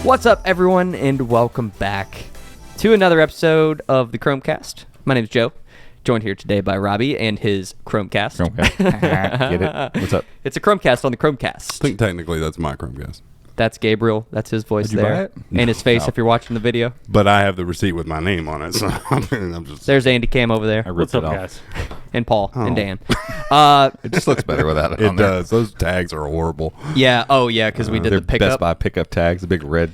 What's up, everyone, and welcome back to another episode of the Chromecast. My name is Joe, joined here today by Robbie and his Chromecast. Get it? What's up? It's a Chromecast on the Chromecast. I think technically that's my Chromecast. That's Gabriel. That's his voice Did you buy there. it? And his face No. if you're watching the video. But I have the receipt with my name on it, so I'm just... There's Andy Cam over there. I ripped What's up, it off. guys? And Paul Oh. and Dan. It just looks better without it. It on there. does. Those tags are horrible. Yeah. Oh, yeah, because we did They're the pickup. Best Buy pickup tags, the big red.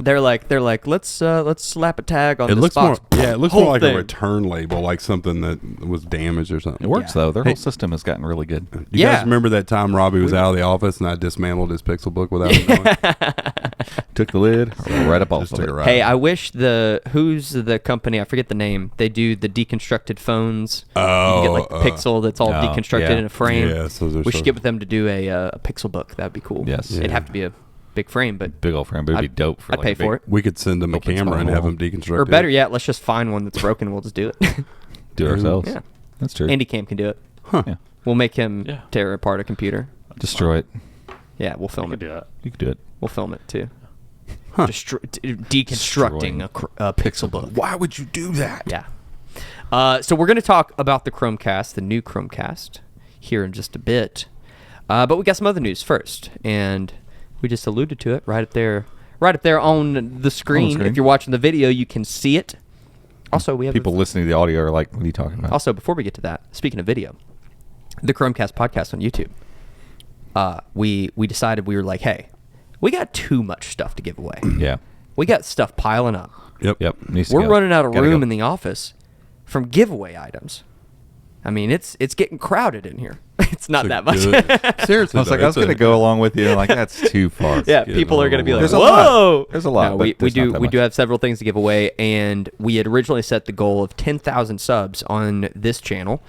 They're like, let's slap a tag on It this looks box. more, yeah, it looks Whole more like thing. a return label, like something that was damaged or something. It works Yeah. though. Their whole system has gotten really good. You Yeah. guys remember that time Robbie was out of the office and I dismantled his Pixel book without him knowing? Took the lid right up off Just of took it. it right. Hey, I wish who's the company? I forget the name. They do the deconstructed phones. You can get like the Pixel that's all deconstructed in a frame. Yes, those are We should so- get with them to do a Pixel book. That'd be cool. Yes. It'd Yeah. have to be a big frame, but Big old frame, but it'd be dope for I'd like pay a big, for it. We could send them a Open camera and have small. them deconstructed. Or better yet, let's just find one that's broken and we'll just do it. Do it ourselves. Yeah. That's true. Andy Cam can do it. Yeah. We'll make him Yeah. tear apart a computer. Destroy it. Yeah, we'll I film could it. do that. You could do it. We'll film it too. Huh. Deconstructing a Pixel book. Why would you do that? Yeah. So we're going to talk about the Chromecast, the new Chromecast, here in just a bit. But we got some other news first, and we just alluded to it right up there on the screen. screen. If you're watching the video, you can see it. Also, we have People listening to the audio are like, "What are you talking about?" Also, before we get to that, speaking of video, the Chromecast podcast on YouTube. We decided, we were like, hey, we got too much stuff to give away. Yeah. We got stuff piling up. Yep. Needs to We're go. running out of Gotta room go. in the office from giveaway items. I mean, it's getting crowded in here. It's not So that much. good. Seriously, I was like, though, I was going to go along with you. Like, that's too far. Yeah, getting people a are going to be like, little There's a lot. whoa. There's a lot, No, but we there's not do that we much. do have several things to give away, and we had originally set the goal of 10,000 subs on this channel.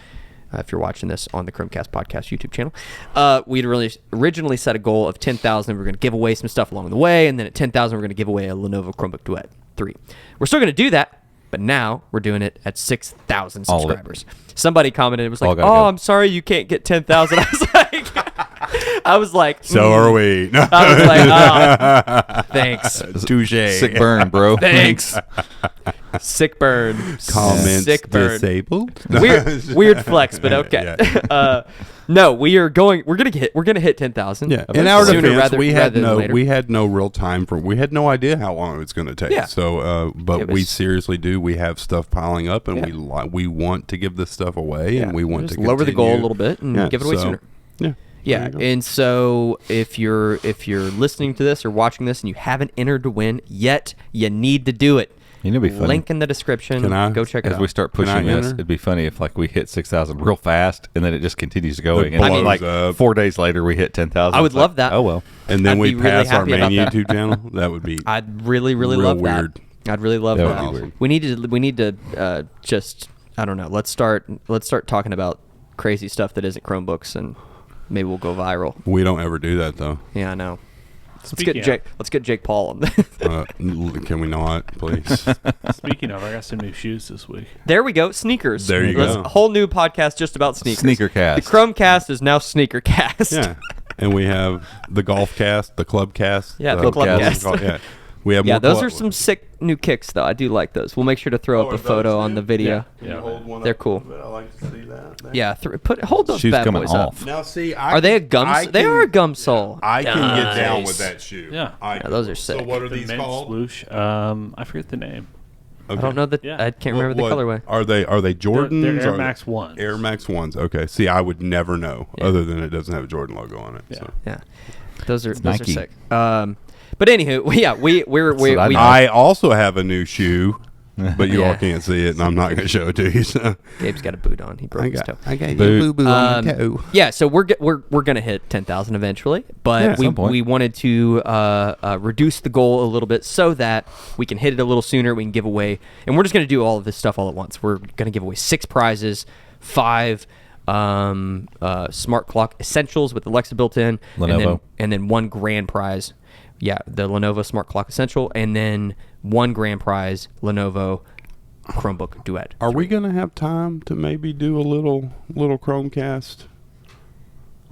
If you're watching this on the Chromecast podcast YouTube channel, we'd really originally set a goal of 10,000. We're going to give away some stuff along the way, and then at 10,000, we're going to give away a Lenovo Chromebook Duet 3. We're still going to do that, but now we're doing it at 6,000 All of it. subscribers. Somebody commented, it was All like, gotta "Oh, go. I'm sorry you can't get 10,000." I was like, So are we. No. I was like, oh, thanks. Touche. Sick burn, bro. Thanks. Sick burn. Comments Sick burn. disabled. Weird flex, but okay. Yeah. No, we're gonna hit 10,000. Yeah. In our sooner defense, rather than later. we had no real time for. We had no idea how long it was going to take. Yeah. So, but It we was- seriously do. We have stuff piling up, and Yeah. we want to give this stuff away, and we want Just to lower the goal a continue. little bit and Yeah, give it away so, sooner. Yeah. Yeah, There you go. and so if you're listening to this or watching this and you haven't entered to win yet, you need to do it. You know, it'd be funny. Link in the description. Can I- Go check it As out. we start Can I pushing this, enter? it'd be funny if like we hit 6,000 real fast and then it just continues going. And blows like up. 4 days later, we hit 10,000. I would It's like, love that. Oh well. And then I'd we be really pass our happy main about that. YouTube channel. That would be. I'd really real love weird. that. I'd really love That that. would be weird. We need to just, I don't know. Let's start talking about crazy stuff that isn't Chromebooks, and maybe we'll go viral. We don't ever do that though. Yeah, I know. Let's Speaking get Jake Paul on this. Can we not, please? Speaking of, I got some new shoes this week. There we go. Sneakers. There you Let's- go. A whole new podcast just about sneakers. Sneakercast. The Chromecast is now Sneakercast. Yeah. And we have the golf cast, the club cast. Yeah, the club cast. Yeah. We have Yeah, more those club- are some sick new kicks, though. I do like those. We'll make sure to throw up are a photo those on new? the video. Yeah. Hold one They're up cool. a little bit. I like to see that. Yeah, hold those Shoes bad coming boys off. up. Now see, Are they a gum? They are a gum sole. I can get down Nice. with that shoe. Yeah. Yeah, those are sick. So what are The these men's called? swoosh. I forget the name. I don't know that. Yeah. I can't remember the colorway. Are they Jordans? They're Air or- Max 1s. Air Max 1s. Okay. See, I would never know other than it doesn't have a Jordan logo on it. Yeah. So. Yeah, those are Nike. sick. But anywho, yeah, we what I know. I also have a new shoe, but you Yeah. all can't see it, and I'm not going to show it to you. So. Gabe's got a boot on. He broke his toe. I got Boot. boo-boo on my toe. Yeah, so we're gonna hit 10,000 eventually, but Yeah, at we some point. we wanted to reduce the goal a little bit so that we can hit it a little sooner. We can give away, and we're just gonna do all of this stuff all at once. We're gonna give away 6 prizes, 5 smart clock essentials with Alexa built in, Lenovo. and then 1 grand prize. Yeah, the Lenovo Smart Clock Essential, and then 1 grand prize Lenovo Chromebook Duet. Are we going to have time to maybe do a little Chromecast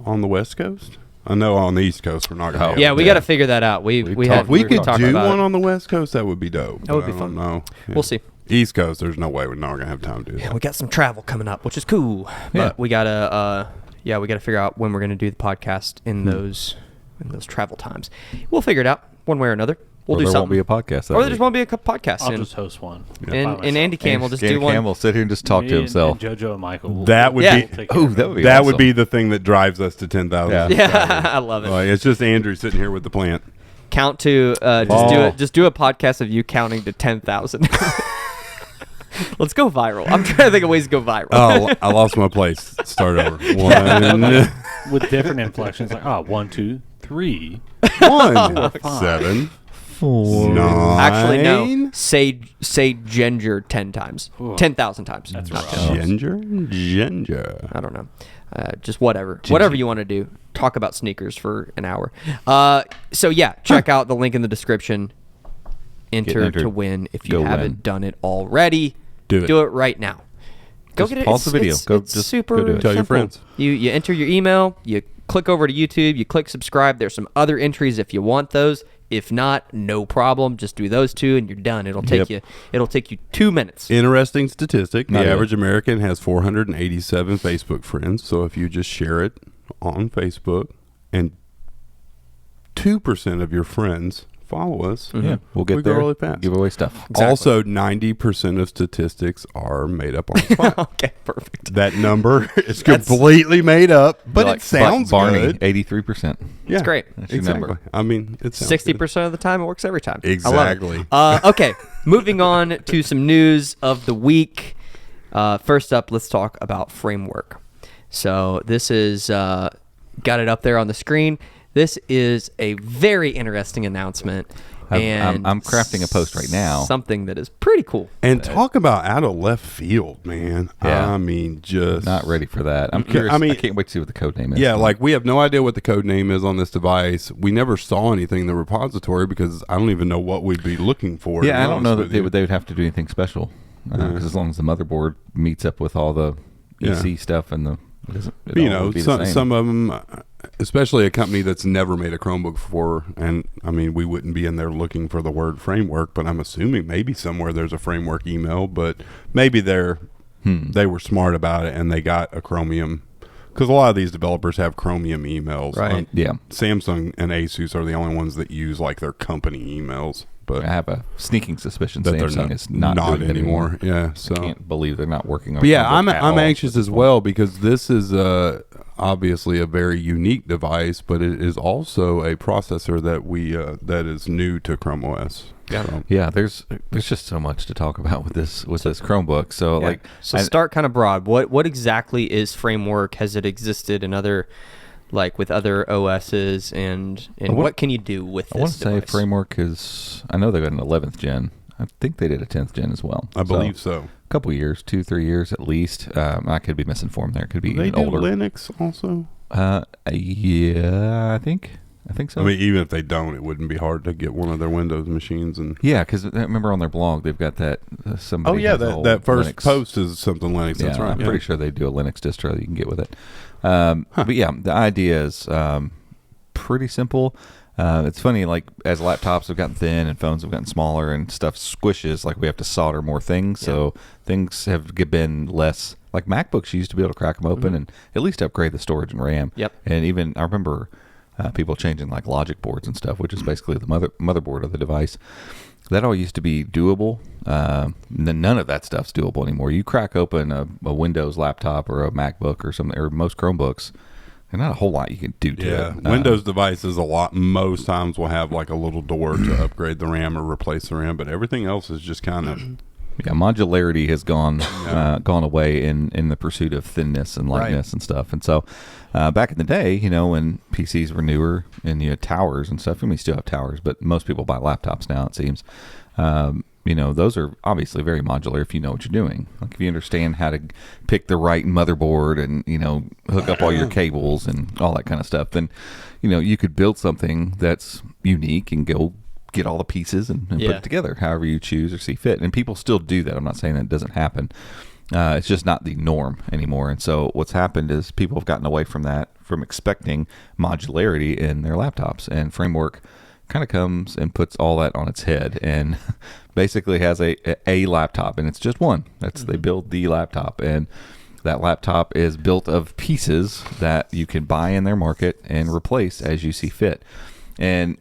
on the West Coast? I know on the East Coast we're not going to. Yeah, we got to figure that out. We If we could talked do about one it. on the West Coast, that would be dope. That would be I fun. don't know. Yeah. We'll see. East Coast, there's no way we're not going to have time to do that. Yeah, we got some travel coming up, which is cool. Yeah. But we gotta we gotta figure out when we're gonna do the podcast in those travel times. We'll figure it out one way or another. We'll do there something. won't be a podcast. Or there just won't be a podcast. I'll and, just host one. and Andy Cam will just do one. Cam will sit here and just talk Me to and- himself. And JoJo and Michael. That would Yeah. be take care Oh, of that it. would be that awesome. would be the thing that drives us to 10,000. Yeah. Yeah, I love it. Like, it's just Andrew sitting here with the plant. Count to Oh. just do a podcast of you counting to 10,000. Let's go viral. I'm trying to think of ways to go viral. Oh, I lost my place. Start over. One, With different inflections, like 1, 2, 3. 1, 7, 9. Actually, no. Say ginger 10 times. Ooh. 10,000 times. That's not rough. 10,000. Ginger. I don't know. Just whatever. Whatever you want to do. Talk about sneakers for an hour. So, yeah, check out the link in the description. Enter entered. to win if you Go haven't win. done it already. Do it. Do it right now. Go Just get it. pause the video. It's Go- it's just super go do it. Tell your simple. friends. You enter your email. You click over to YouTube. You click subscribe. There's some other entries if you want those. If not, no problem. Just do those two and you're done. It'll take Yep. you 2 minutes. Interesting statistic. Not The it. average American has 487 Facebook friends. So if you just share it on Facebook and 2% of your friends follow us, Yeah, we'll get we there. go really fast. Give away stuff. Exactly. Also, 90% of statistics are made up on the spot. Okay, perfect. That number is completely made up, but Like it sounds Barney, good. 83%. Yeah, great. That's your exactly. number. I mean, it sounds 60% of the time, it works every time. I love it. Exactly. Okay, moving on to some news of the week. First up, let's talk about Framework. So this is, got it up there on the screen. This is a very interesting announcement. And I'm crafting a post right now. Something that is pretty cool. And talk about out of left field, man. Yeah. I mean, just Not ready for that. I'm curious. I mean- I can't wait to see what the code name is. Yeah, like we have no idea what the code name is on this device. We never saw anything in the repository because I don't even know what we'd be looking for. to Yeah, be I don't know honest that with they you. would have to do anything special because as long as the motherboard meets up with all the EC stuff and the You know, some of them, especially a company that's never made a Chromebook before, and I mean, we wouldn't be in there looking for the word framework, but I'm assuming maybe somewhere there's a framework email, but maybe they were smart about it and they got a Chromium, because a lot of these developers have Chromium emails. Right. Yeah. Samsung and Asus are the only ones that use like their company emails, but I have a sneaking suspicion that they're Samsung is not doing it anymore. Yeah, so I can't believe they're not working on. But yeah, Chromebook at I'm all anxious at as this well because this is obviously a very unique device, but it is also a processor that we that is new to ChromeOS. Yeah. So, Yeah, there's just so much to talk about with this Chromebook. So Yeah. like, So I- start kind of broad. What exactly is Framework? Has it existed in other, like with other OSs, and what can you do with I want this to say device? Framework is. I know they got an 11th gen. I think they did a 10th gen as well. I believe so. A couple years, 2-3 years at least. I could be misinformed there. Could be They even do older. Linux also. Yeah, I think so. I mean, even if they don't, it wouldn't be hard to get one of their Windows machines and. Yeah, because I remember on their blog they've got that somebody. Oh yeah, has a whole that first Linux. post is something Linux. That's Yeah, right. I'm yeah. pretty sure they do a Linux distro that you can get with it. But yeah, the idea is pretty simple. It's funny, like as laptops have gotten thin and phones have gotten smaller and stuff squishes, like we have to solder more things. So things have been less. Like MacBooks, you used to be able to crack them open and at least upgrade the storage and RAM. Yep. And even I remember people changing like logic boards and stuff, which is basically the motherboard of the device. That all used to be doable. None of that stuff's doable anymore. You crack open a Windows laptop or a MacBook or something, or most Chromebooks, there's not a whole lot you can do to Yeah, it. Windows devices most times will have like a little door to upgrade the RAM or replace the RAM, but everything else is just kind of Yeah, modularity has gone away in the pursuit of thinness and lightness and stuff. And so back in the day, when PCs were newer and you had towers and stuff, and we still have towers, but most people buy laptops now, it seems. Those are obviously very modular if you know what you're doing. Like if you understand how to pick the right motherboard and, hook up all your cables and all that kind of stuff, then, you could build something that's unique and go get all the pieces and put it together however you choose or see fit. And people still do that. I'm not saying that it doesn't happen. It's just not the norm anymore. And so what's happened is people have gotten away from that from expecting modularity in their laptops. And Framework kind of comes and puts all that on its head and basically has a laptop, and it's just one. They build the laptop, and that laptop is built of pieces that you can buy in their market and replace as you see fit. And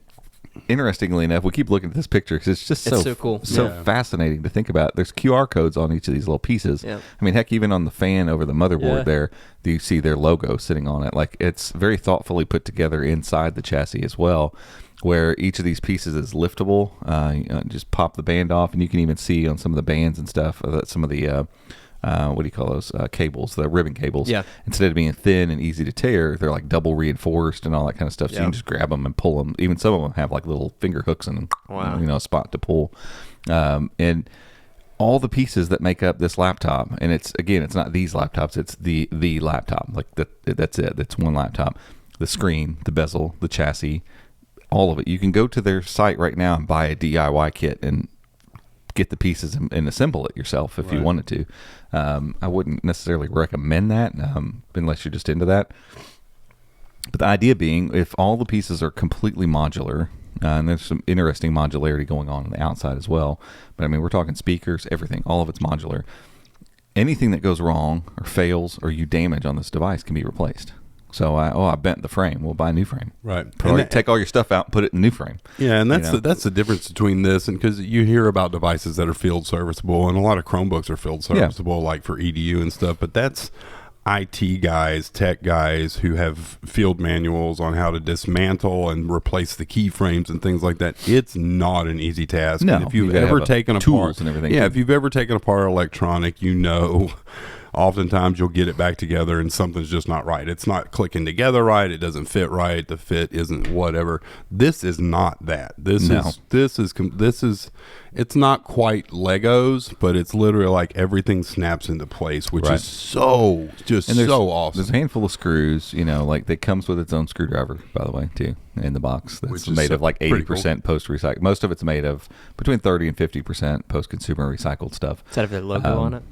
interestingly enough, we keep looking at this picture because it's just so cool, so fascinating to think about. There's QR codes on each of these little pieces. I mean, heck, even on the fan over the motherboard there, you see their logo sitting on it. Like, it's very thoughtfully put together inside the chassis as well, where each of these pieces is liftable. Just pop the band off, and you can even see on some of the bands and stuff that some of the what do you call those cables, the ribbon cables, instead of being thin and easy to tear, they're like double reinforced and all that kind of stuff, so you can just grab them and pull them. Even some of them have like little finger hooks and a spot to pull, and all the pieces that make up this laptop. And it's not these laptops, it's the laptop. Like that's it. That's one laptop. The screen, the bezel, the chassis, all of it. You can go to their site right now and buy a DIY kit and get the pieces and assemble it yourself if you wanted to. I wouldn't necessarily recommend that unless you're just into that. But the idea being, if all the pieces are completely modular, and there's some interesting modularity going on the outside as well. But I mean, we're talking speakers, everything, all of it's modular. Anything that goes wrong or fails or you damage on this device can be replaced. So I bent the frame. We'll buy a new frame. Right. Take all your stuff out and put it in a new frame. Yeah, and that's the difference between this and, because you hear about devices that are field serviceable, and a lot of Chromebooks are field serviceable, like for EDU and stuff. But that's IT guys, tech guys who have field manuals on how to dismantle and replace the keyframes and things like that. It's not an easy task. No, and if you've ever taken tools and everything. if you've ever taken apart electronic, oftentimes you'll get it back together and something's just not right. It's not clicking together right. It doesn't fit right. The fit isn't whatever. This is not that. This is it's not quite Legos, but it's literally like everything snaps into place, which is so awesome. There's a handful of screws, like that comes with its own screwdriver, by the way, too, in the box. That's made of like 80% post-recycled. Most of it's made of between 30 and 50% post-consumer recycled stuff. Does that have their logo on it?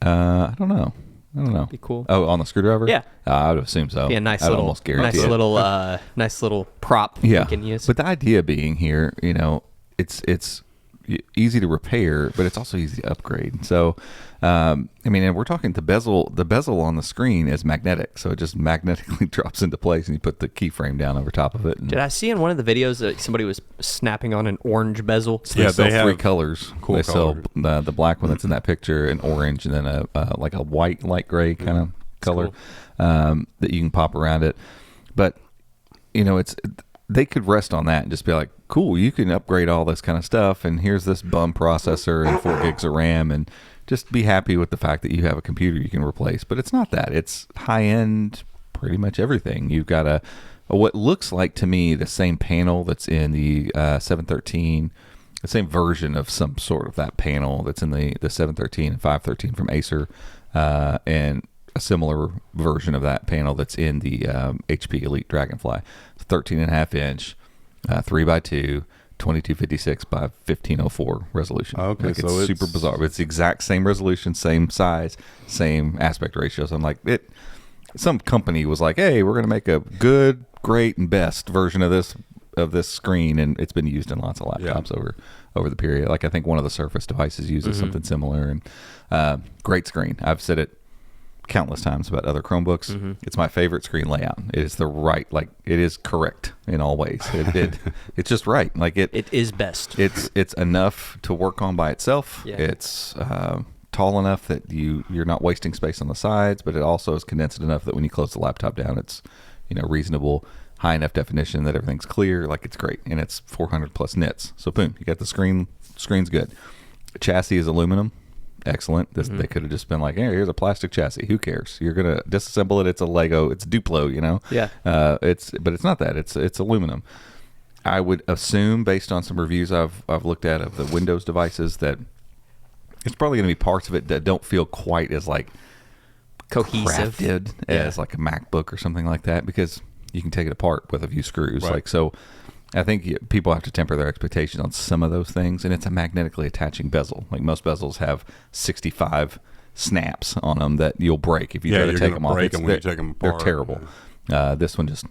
I don't know. Be cool. Oh, on the screwdriver? Yeah. I would assume so. Be a nice little prop you can use. But the idea being here, it's easy to repair, but it's also easy to upgrade. So, and we're talking the bezel on the screen is magnetic, so it just magnetically drops into place, and you put the keyframe down over top of it. Did I see in one of the videos that somebody was snapping on an orange bezel? So they sell three colors. Cool. They sell the black one that's in that picture, an orange, and then a like a white, light gray kind of color that you can pop around it. But they could rest on that and just be like, cool, you can upgrade all this kind of stuff, and here's this bum processor and 4 gigs of RAM, and just be happy with the fact that you have a computer you can replace. But it's not that. It's high-end, pretty much everything. You've got what looks like to me the same panel that's in the 713, the same version of some sort of that panel that's in the 713 and 513 from Acer, and a similar version of that panel that's in the HP Elite Dragonfly. It's 13.5 inch, 3x2, 2256 by 1504 resolution. Okay, like, so it's super bizarre. But it's the exact same resolution, same size, same aspect ratio. So I'm like, some company was like, hey, we're going to make a good, great, and best version of this screen, and it's been used in lots of laptops over the period. Like, I think one of the Surface devices uses something similar, and great screen. I've said it countless times about other Chromebooks. It's my favorite screen layout. It is it is correct in all ways. It's just right. Like it is best. It's enough to work on by itself. Yeah. It's tall enough that you're not wasting space on the sides, but it also is condensed enough that when you close the laptop down, it's reasonable, high enough definition that everything's clear. Like, it's great, and it's 400 plus nits. So boom, you got the screen. Screen's good. The chassis is aluminum. Excellent. They could have just been like, hey, here's a plastic chassis. Who cares? You're gonna disassemble it. It's a Lego. It's Duplo. Yeah. But it's not that. It's aluminum. I would assume, based on some reviews I've looked at of the Windows devices, that it's probably going to be parts of it that don't feel quite as like cohesive as like a MacBook or something like that, because you can take it apart with a few screws. Right. Like, so I think people have to temper their expectations on some of those things, and it's a magnetically attaching bezel. Like, most bezels have 65 snaps on them that you'll break if you try to take them off. When you take them apart. They're terrible. This one just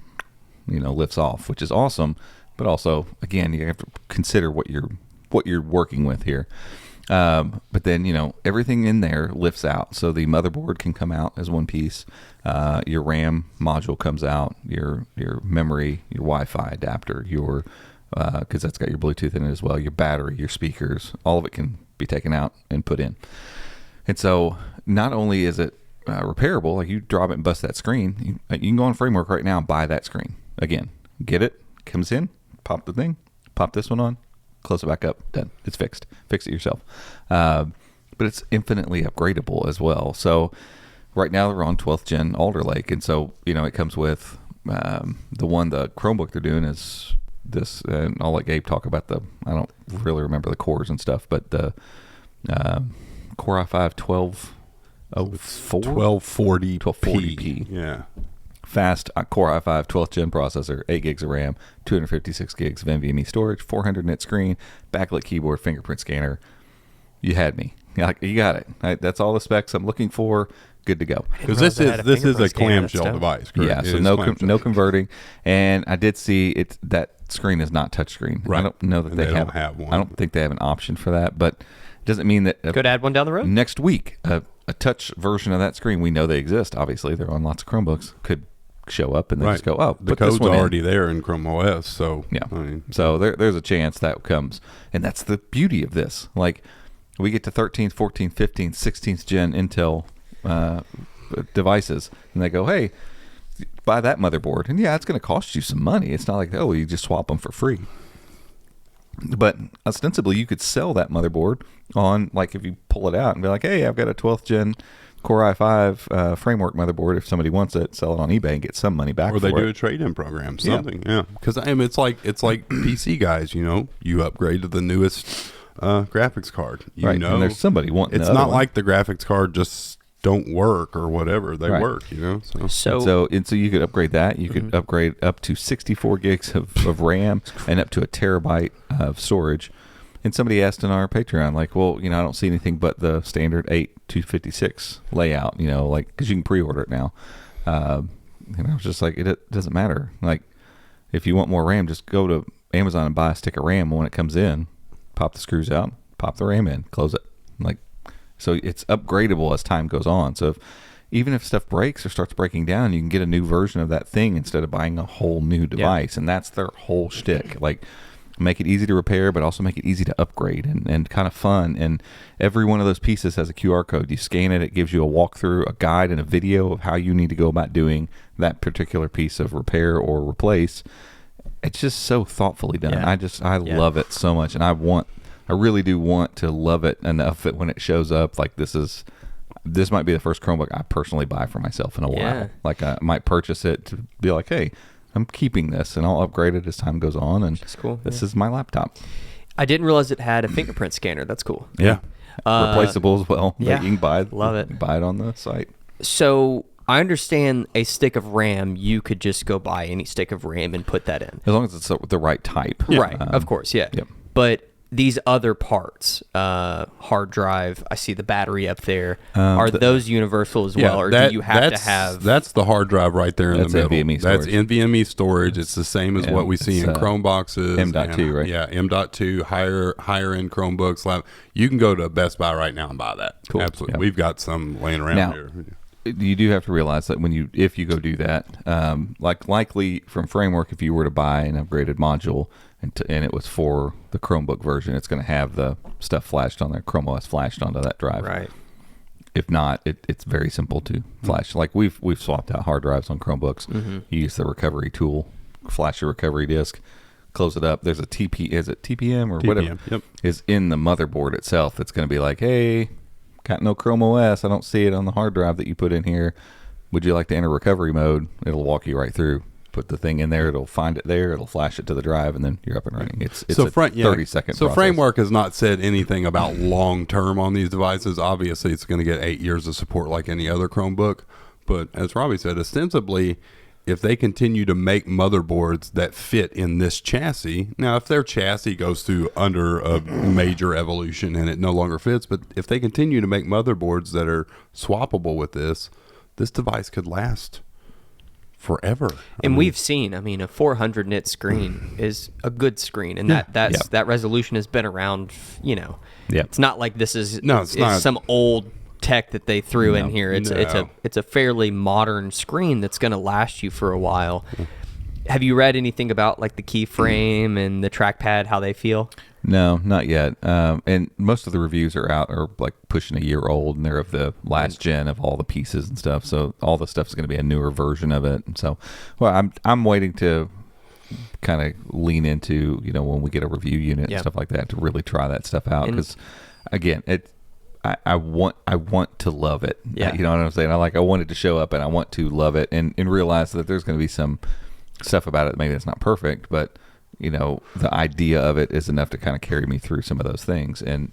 lifts off, which is awesome. But also, again, you have to consider what you're working with here. But then, everything in there lifts out. So the motherboard can come out as one piece. Your RAM module comes out, your memory, your Wi-Fi adapter, because that's got your Bluetooth in it as well, your battery, your speakers, all of it can be taken out and put in. And so not only is it repairable, like you drop it and bust that screen, you can go on Framework right now and buy that screen. Again, get it, comes in, pop the thing, pop this one on, close it back up, done. It's fixed. Fix it yourself. But it's infinitely upgradable as well. So right now they're on 12th gen Alder Lake, and so it comes with the Chromebook they're doing is this, and I'll let Gabe talk about I don't really remember the cores and stuff, but the Core i5 1240p. Yeah. Fast Core i5 12th gen processor, 8 gigs of RAM, 256 gigs of NVMe storage, 400 nit screen, backlit keyboard, fingerprint scanner. You had me. You got it. That's all the specs I'm looking for. Good to go. Because this is a clamshell device, correct? Yeah, so no converting. And I did see that screen is not touchscreen. Right. I don't know that they don't have one. I don't think they have an option for that, but it doesn't mean that could add one down the road next week. A touch version of that screen, we know they exist. Obviously, they're on lots of Chromebooks. Could show up and then just go, the code's already there in ChromeOS. So yeah, so there's a chance that comes, and that's the beauty of this. Like we get to 13th, 14th, 15th, 16th gen Intel devices, and they go, hey, buy that motherboard, and yeah, it's going to cost you some money. It's not like, you just swap them for free. But ostensibly, you could sell that motherboard on, like, if you pull it out and be like, hey, I've got a 12th gen Core i5 Framework motherboard. If somebody wants it, sell it on eBay and get some money back. Or they do a trade-in program, something. Yeah, because it's like PC guys. You upgrade to the newest graphics card. And there's somebody wanting. It's not like the graphics card just don't work or whatever. They work. So you could upgrade that. You could upgrade up to 64 gigs of RAM and up to a terabyte of storage. And somebody asked in our Patreon, like, well, I don't see anything but the standard 8/256 layout, because you can pre-order it now. And I was just like, it doesn't matter. Like, if you want more RAM, just go to Amazon and buy a stick of RAM. When it comes in, pop the screws out, pop the RAM in, close it. So it's upgradable as time goes on. So even if stuff breaks or starts breaking down, you can get a new version of that thing instead of buying a whole new device. And that's their whole shtick. Like, make it easy to repair, but also make it easy to upgrade and kind of fun. And every one of those pieces has a QR code. You scan it, it gives you a walkthrough, a guide, and a video of how you need to go about doing that particular piece of repair or replace. It's just so thoughtfully done. I love it so much, and I really do want to love it enough that when it shows up, like, this might be the first Chromebook I personally buy for myself in a while. Like, I might purchase it to be like, hey, I'm keeping this, and I'll upgrade it as time goes on, and cool. This is my laptop. I didn't realize it had a fingerprint scanner. That's cool. Yeah. Replaceable as well. Yeah. You can buy it. Love it. Buy it on the site. So I understand a stick of RAM, you could just go buy any stick of RAM and put that in. As long as it's the right type. Right, of course, yeah. Yep. But these other parts, hard drive, I see the battery up there. Are those universal as well, or do you have to have... That's the hard drive right there in the middle. NVMe storage. That's NVMe storage. It's the same as what we see in Chrome boxes. M.2, right? Yeah, M.2, higher-end Chromebooks. You can go to Best Buy right now and buy that. Cool. Absolutely. Yep. We've got some laying around here. You do have to realize that if you go do that, likely from Framework, if you were to buy an upgraded module and it was for the Chromebook version, it's going to have the stuff flashed on there, ChromeOS flashed onto that drive. Right. If not, it's very simple to flash. Like we've swapped out hard drives on Chromebooks. You use the recovery tool, flash your recovery disk, close it up. There's a TPM or whatever is in the motherboard itself. That's going to be like, hey, got no ChromeOS. I don't see it on the hard drive that you put in here. Would you like to enter recovery mode? It'll walk you right through. Put the thing in there. It'll find it there. It'll flash it to the drive, and then you're up and running. It's a 30-second process. Framework has not said anything about long-term on these devices. Obviously, it's going to get 8 years of support like any other Chromebook. But as Robbie said, ostensibly, if they continue to make motherboards that fit in this chassis, now if their chassis goes through under a major evolution and it no longer fits, but if they continue to make motherboards that are swappable with this device could last forever. And we've seen, I mean, a 400 nit screen is a good screen, and that resolution has been around. You know, it's not like this is it's not some old tech that they threw in here. It's a fairly modern screen that's going to last you for a while. Have you read anything about like the keyframe and the trackpad, how they feel? No, not yet. And most of the reviews are like pushing a year old, and they're of the last gen of all the pieces and stuff. So all the stuff is going to be a newer version of it. And so, well, I'm waiting to kind of lean into, you know, when we get a review unit and stuff like that, to really try that stuff out. Because again, I want to love it. Yeah. You know what I'm saying? I want it to show up, and I want to love it, and realize that there's going to be some stuff about it maybe it's not perfect, but you know, the idea of it is enough to kind of carry me through some of those things. And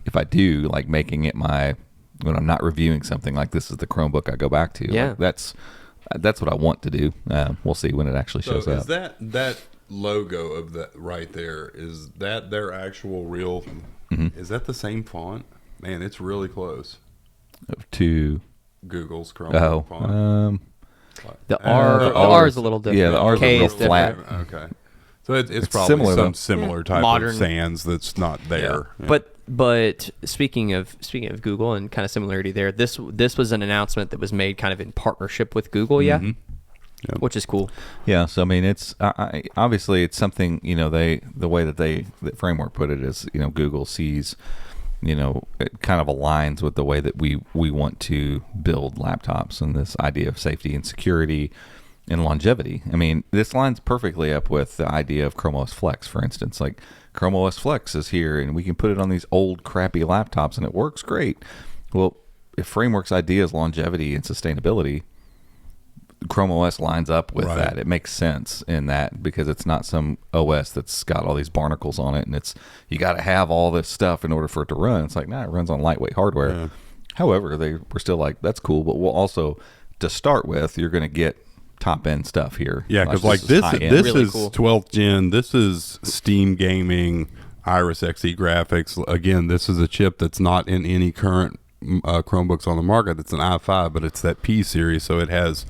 if I do like making it when I'm not reviewing something, like this is the Chromebook I go back to, like, that's what I want to do. We'll see when it actually shows up. Is that logo of that right there, is that their actual real, is that the same font? Man, it's really close to Google's Chromebook font. The R is a little different. Yeah, the R is a little flat. Okay. So it's probably some similar type modern of sans that's not there. Yeah. But speaking of Google and kind of similarity there, this was an announcement that was made kind of in partnership with Google, which is cool. Yeah, so I mean, it's obviously it's something, you know, the way that Framework put it is, you know, Google sees, you know, it kind of aligns with the way that we want to build laptops, and this idea of safety and security and longevity. I mean, this lines perfectly up with the idea of ChromeOS Flex, for instance. Like, ChromeOS Flex is here, and we can put it on these old crappy laptops, and it works great. Well, if Framework's idea is longevity and sustainability, ChromeOS lines up with that. It makes sense in that, because it's not some OS that's got all these barnacles on it, and it's, you got to have all this stuff in order for it to run. It's like, nah, it runs on lightweight hardware. Yeah. However, they were still like, that's cool, but we'll also, to start with, you're going to get top end stuff here. Yeah, because like this really is cool. 12th gen. This is Steam gaming, Iris Xe graphics. Again, this is a chip that's not in any current Chromebooks on the market. It's an i5, but it's that P series, so it has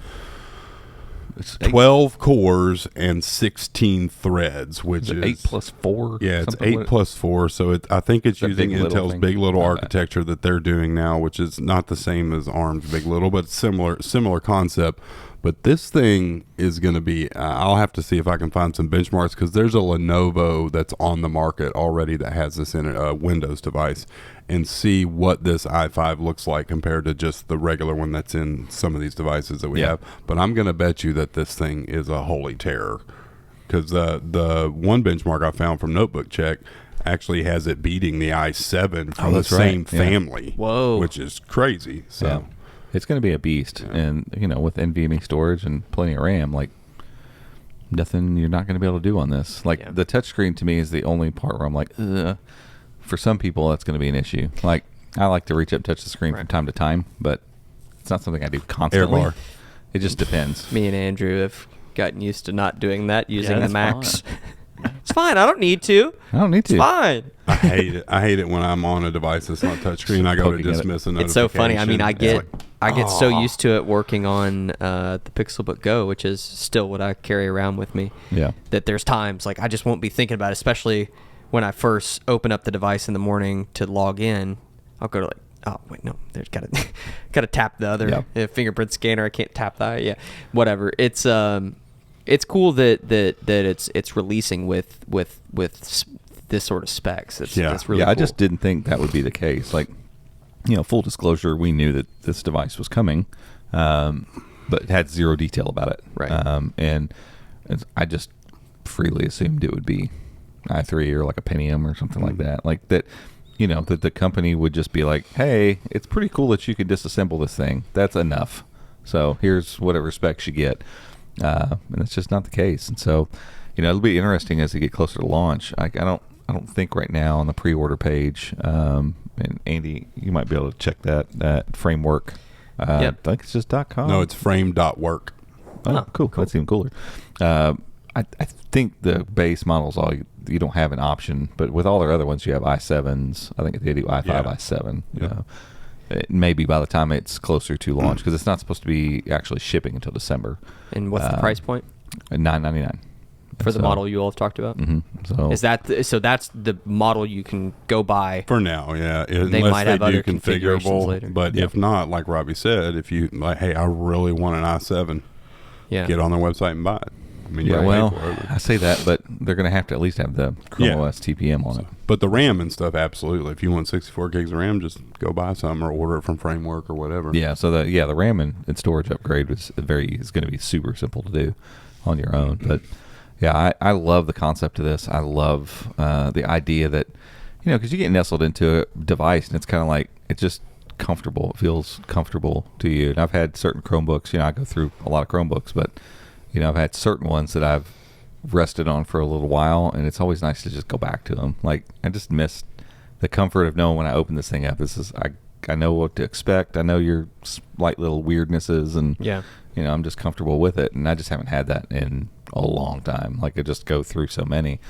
12 cores and 16 threads, which is 8 plus 4. Yeah, it's 8 plus 4. So I think it's using Intel's Big Little architecture that they're doing now, which is not the same as ARM's Big Little, but similar concept. But this thing is going to be, I'll have to see if I can find some benchmarks, because there's a Lenovo that's on the market already that has this in a Windows device, and see what this i5 looks like compared to just the regular one that's in some of these devices that we have. But I'm going to bet you that this thing is a holy terror, because the one benchmark I found from Notebook Check actually has it beating the i7 from the same family. Whoa. Which is crazy. So. Yeah. It's going to be a beast, and you know, with NVMe storage and plenty of RAM, like nothing you're not going to be able to do on this. Like the touchscreen to me is the only part where I'm like, ugh. For some people that's going to be an issue. Like, I like to reach up and touch the screen from time to time, but it's not something I do constantly. It just depends. Me and Andrew have gotten used to not doing that using the Macs. It's fine. I don't need to. It's fine. I hate it. I hate it when I'm on a device that's not touchscreen. I go to dismiss a notification. It's so funny. I mean, I get so used to it working on the Pixelbook Go, which is still what I carry around with me. Yeah. That there's times like I just won't be thinking about it, especially when I first open up the device in the morning to log in. I'll go to like, oh wait, no, there's got to tap the other fingerprint scanner. I can't tap that. Yeah, whatever. It's cool that it's releasing with this sort of specs. It's really cool. I just didn't think that would be the case. Like, you know, full disclosure, we knew that this device was coming, but it had zero detail about it. Right. And I just freely assumed it would be i3 or like a Pentium or something like that. Like that, you know, that the company would just be like, hey, it's pretty cool that you can disassemble this thing. That's enough. So here's whatever specs you get. And it's just not the case. And so, you know, it'll be interesting as they get closer to launch. I don't think right now on the pre-order page, and Andy, you might be able to check that Framework. I think it's just .com. No, it's frame.work. Oh, cool. That's even cooler. I think the base models, you don't have an option, but with all their other ones, you have i7s. I think they do i5, i7. maybe by the time it's closer to launch, because it's not supposed to be actually shipping until December. And what's the price point? $9.99 for the model you all have talked about. So is that so? That's the model you can go buy for now. Yeah, they might have other configurations later. But if not, like Robbie said, if you like, hey, I really want an i7, get on their website and buy it. I mean, I say that, but they're going to have to at least have the ChromeOS TPM on it. But the RAM and stuff, absolutely. If you want 64 gigs of RAM, just go buy some or order it from Framework or whatever. Yeah. So the RAM and storage upgrade is going to be super simple to do on your own. But yeah, I love the concept of this. I love the idea that, because you get nestled into a device and it's kind of like, it's just comfortable. It feels comfortable to you. And I've had certain Chromebooks, I go through a lot of Chromebooks, but, I've had certain ones that I've rested on for a little while, and it's always nice to just go back to them. Like, I just miss the comfort of knowing when I open this thing up, I know what to expect. I know your slight little weirdnesses, and, I'm just comfortable with it. And I just haven't had that in a long time. Like, I just go through so many.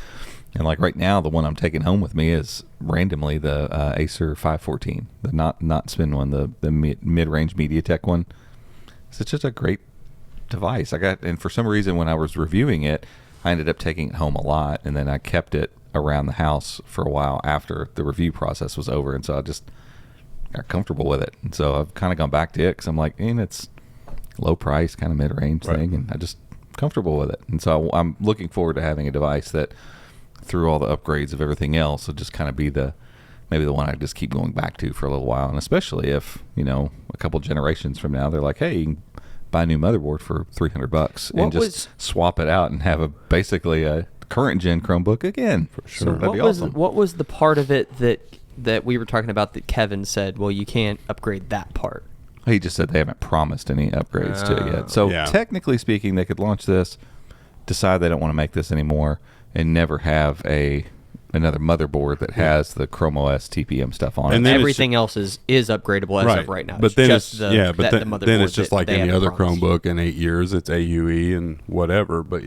And like right now, the one I'm taking home with me is randomly the Acer 514, the not spin one, the mid-range MediaTek one. So it's just a great device. And for some reason, when I was reviewing it, I ended up taking it home a lot, and then I kept it around the house for a while after the review process was over. And so I just got comfortable with it. And so I've kind of gone back to it because I'm like, it's low price, kind of mid-range thing, and I just comfortable with it. And so I'm looking forward to having a device that, through all the upgrades of everything else, will just kind of be maybe the one I just keep going back to for a little while. And especially if, a couple generations from now, they're like, hey, you can buy a new motherboard for $300 and just swap it out and have basically a current gen Chromebook again. For sure. So that'd be awesome. What was the part of it that we were talking about that Kevin said, well, you can't upgrade that part? He just said they haven't promised any upgrades to it yet. So technically speaking, they could launch this, decide they don't want to make this anymore, and never have another motherboard that has the ChromeOS TPM stuff on it. And everything else is upgradable as of right now. But then then it's just like any other Chromebook. In 8 years, it's AUE and whatever. But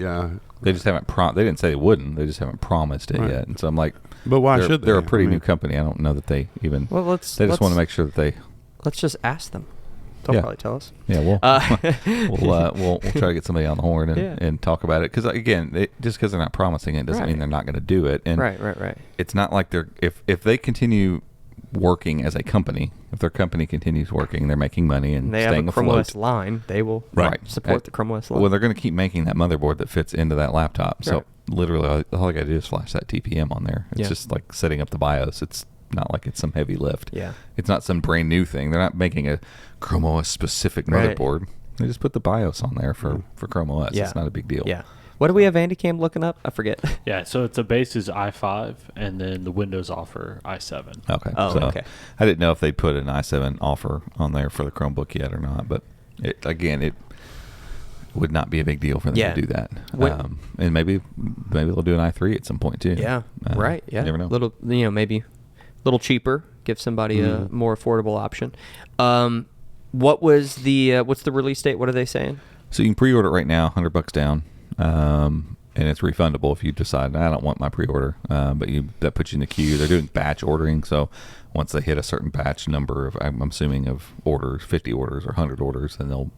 they just haven't. They didn't say they wouldn't. They just haven't promised it yet. And so I'm like, but why should they? They're a pretty new company. I don't know that they even. Well, they just want to make sure that they. Let's just ask them. They'll probably tell us. Yeah, we'll try to get somebody on the horn and talk about it. Because again, just because they're not promising it doesn't mean they're not going to do it. And right. It's not like they're if they continue working as a company, if their company continues working, they're making money and they staying have a ChromeOS line, they will support the ChromeOS line. Well, they're going to keep making that motherboard that fits into that laptop. So literally, all I got to do is flash that TPM on there. It's just like setting up the BIOS. It's not like it's some heavy lift. Yeah. It's not some brand new thing. They're not making a ChromeOS specific motherboard. They just put the BIOS on there for ChromeOS. Yeah. It's not a big deal. Yeah. What do we have Andy Cam looking up? I forget. Yeah, so it's a base is i5, and then the Windows offer i7. Okay. Okay. I didn't know if they'd put an i7 offer on there for the Chromebook yet or not, but it would not be a big deal for them to do that. And maybe they'll do an i3 at some point too. Yeah. Right. Yeah. You never know. Maybe a little cheaper, give somebody a more affordable option. What's the release date? What are they saying? So you can pre-order it right now, $100 down. And it's refundable if you decide I don't want my pre-order, but that puts you in the queue. They're doing batch ordering, so once they hit a certain batch number of, I'm assuming, of orders, 50 orders or 100 orders, then they'll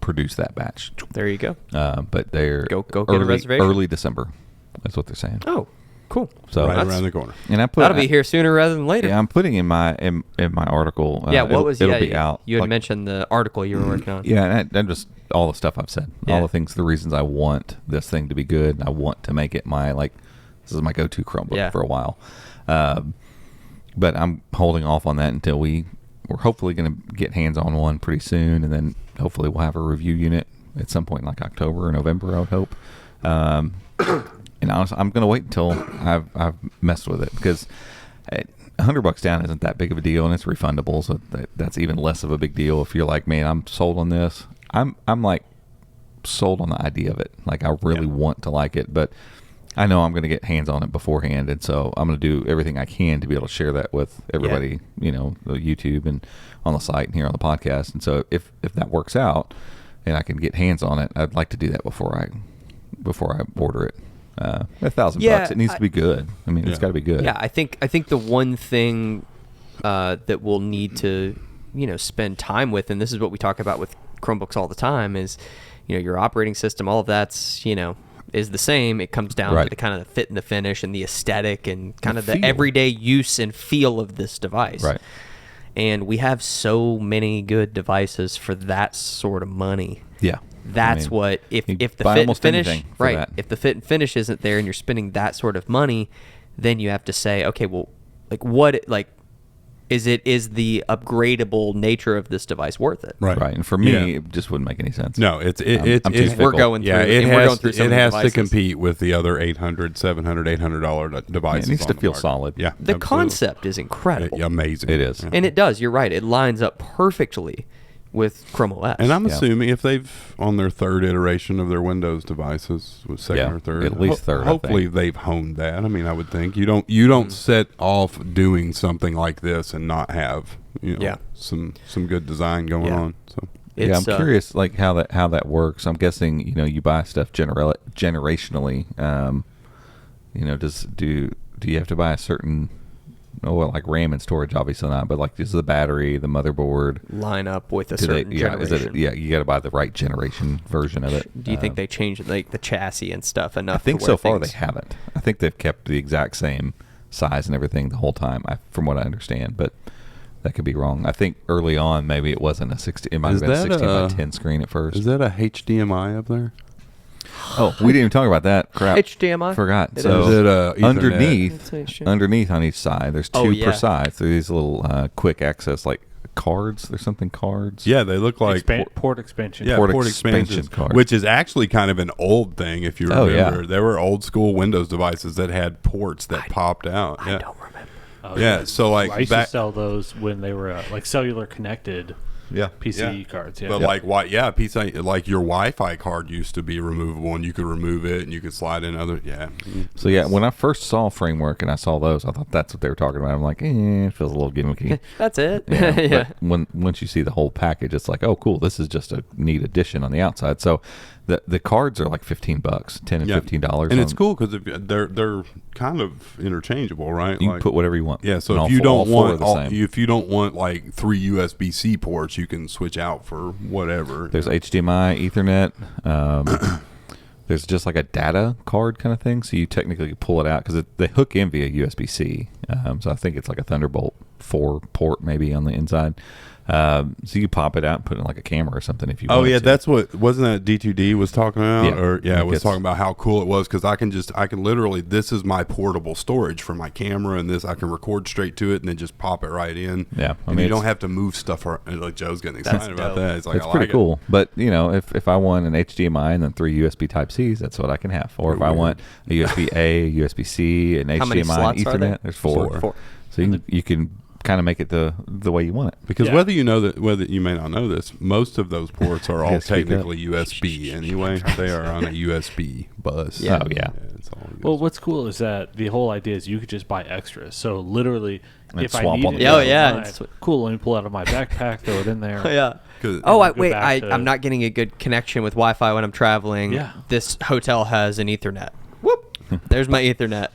produce that batch. There you go. But they're go get a reservation. Early December. That's what they're saying. Oh, cool. So right around the corner. And that'll be here sooner rather than later. Yeah, I'm putting in my article. It'll be out. You had mentioned the article you were working on. Yeah, and just all the stuff I've said, all the reasons I want this thing to be good. I want to make it this is my go-to Chromebook for a while. But I'm holding off on that until we're hopefully going to get hands on one pretty soon, and then hopefully we'll have a review unit at some point in like October or November, I would hope. And honestly, I'm going to wait until I've messed with it, because $100 down isn't that big of a deal, and it's refundable, so that's even less of a big deal. If you're like, man, I'm sold on this. I'm like sold on the idea of it. Like, I really want to like it, but I know I'm going to get hands on it beforehand, and so I'm going to do everything I can to be able to share that with everybody, the YouTube and on the site and here on the podcast. And so if that works out and I can get hands on it, I'd like to do that before I order it. $1,000, it needs to be good. I mean, it's got to be good. Yeah, I think the one thing that we'll need to spend time with, and this is what we talk about with Chromebooks all the time, is your operating system, all of that's is the same. It comes down to the kind of the fit and the finish and the aesthetic and kind of the everyday use and feel of this device. Right. And we have so many good devices for that sort of money. Yeah. That's what if the fit and finish if the fit and finish isn't there and you're spending that sort of money, then you have to say, okay, well, is the upgradable nature of this device worth it? Right. And for me, it just wouldn't make any sense. No, we're going through. It has to compete with the other $800, $700, $800 devices. It needs to feel solid. Yeah, the concept is incredible. Amazing. It is, and it does. You're right. It lines up perfectly with ChromeOS. And I'm assuming if they've on their third iteration of their Windows devices, with second or third, at least third. Hopefully they've honed that. I mean, I would think you don't set off doing something like this and not have some good design going on. So I'm curious how that works. I'm guessing you buy stuff generationally. Do you have to buy a certain like RAM and storage? Obviously not, but is the battery, the motherboard line up with a certain generation? You got to buy the right generation version of it. Do you think they changed the chassis and stuff enough? I think so far they haven't. I think they've kept the exact same size and everything the whole time, from what I understand, but that could be wrong. I think early on maybe it wasn't a 60. It might have been a 16 by 10 screen at first. Is that a HDMI up there? Oh, we didn't even talk about that. Crap. HDMI? Forgot. Is it underneath on each side, there's two per side. So these little quick access cards. There's something cards. Yeah, they look like port expansion. Yeah, port expansion cards, which is actually kind of an old thing. If you remember, there were old school Windows devices that had ports that popped out. I don't remember. Oh, so I used to sell those when they were cellular connected. PC cards. But PC your Wi-Fi card used to be removable, and you could remove it, and you could slide in other. Yeah. So when I first saw Framework and I saw those, I thought that's what they were talking about. I'm like, it feels a little gimmicky. That's it. Yeah. But once you see the whole package, it's like, oh, cool. This is just a neat addition on the outside. So the cards are like $15, $10 and $15, and it's cool because they're kind of interchangeable, right? You can put whatever you want. Yeah. So if you don't want like 3 USB-C ports, you can switch out for whatever. There's HDMI, Ethernet. There's just like a data card kind of thing, so you technically pull it out because they hook in via USB-C. So I think it's like a Thunderbolt 4 port maybe on the inside. So you pop it out and put it in like a camera or something if you want to. That's what, wasn't that D2D was talking about? It was talking about how cool it was because I can literally, this is my portable storage for my camera, and this I can record straight to it and then just pop it right in. Yeah. I mean, you don't have to move stuff around. Like Joe's getting excited about that. It's like, pretty cool. But if I want an HDMI and then 3 USB Type-Cs, that's what I can have. Or if I want a USB-A, a USB-C, an HDMI, and Ethernet, there's 4. So you can kind of make it the way you want it. Because whether you may not know this, most of those ports are all technically USB anyway. They are on a USB bus. Yeah. Oh yeah. Well, what's cool is that the whole idea is you could just buy extras. So literally, if I swap need it, cool. Let me pull it out of my backpack, throw it in there. I'm not getting a good connection with Wi-Fi when I'm traveling. Yeah. This hotel has an Ethernet. Whoop. There's my Ethernet.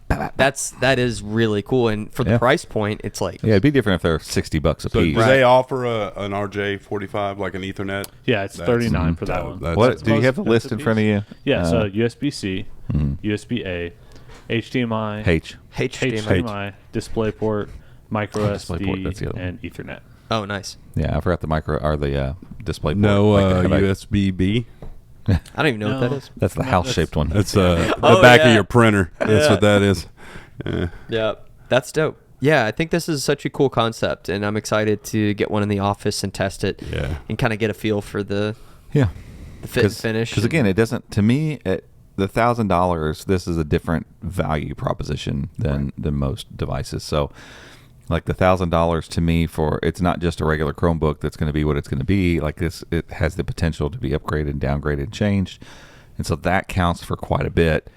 That is really cool, and for the price point, it's like it'd be different if they're $60 a piece. Do they offer an RJ45 like an Ethernet? Yeah, it's $39 for that one. What do you have the list in front of you? Yeah, so USB-C, USB-A, HDMI, HDMI, DisplayPort, micro SD, and Ethernet. Oh, nice. Yeah, I forgot the micro or the DisplayPort. No USB-B. I don't even know what that is. That's the house-shaped one. That's the back of your printer. That's what that is. Yeah, that's dope. Yeah, I think this is such a cool concept, and I'm excited to get one in the office and test it and kind of get a feel for the fit and finish. Because, again, it doesn't, to me, the $1,000, this is a different value proposition than most devices. So, like the $1,000 to me it's not just a regular Chromebook that's going to be what it's going to be. Like this, it has the potential to be upgraded, downgraded, and changed, and so that counts for quite a bit.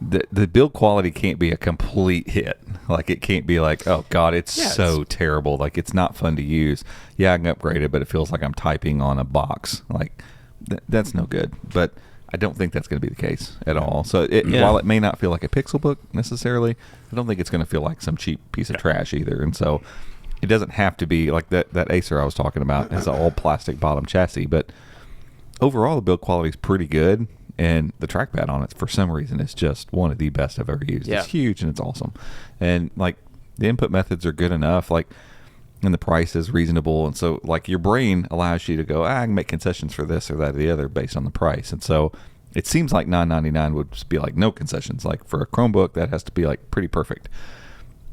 The build quality can't be a complete hit. Like it can't be like, oh god, it's so terrible. Like it's not fun to use. Yeah, I can upgrade it, but it feels like I'm typing on a box. Like that's no good. But I don't think that's going to be the case at all. So while it may not feel like a Pixel book necessarily, I don't think it's going to feel like some cheap piece of trash either. And so it doesn't have to be like that Acer I was talking about. It's an all plastic bottom chassis, but overall the build quality is pretty good. And the trackpad on it, for some reason, is just one of the best I've ever used. Yeah. It's huge and it's awesome. And like the input methods are good enough, like, and the price is reasonable. And so like your brain allows you to go, I can make concessions for this or that or the other based on the price. And so it seems like $9.99 would just be like no concessions. Like for a Chromebook, that has to be like pretty perfect.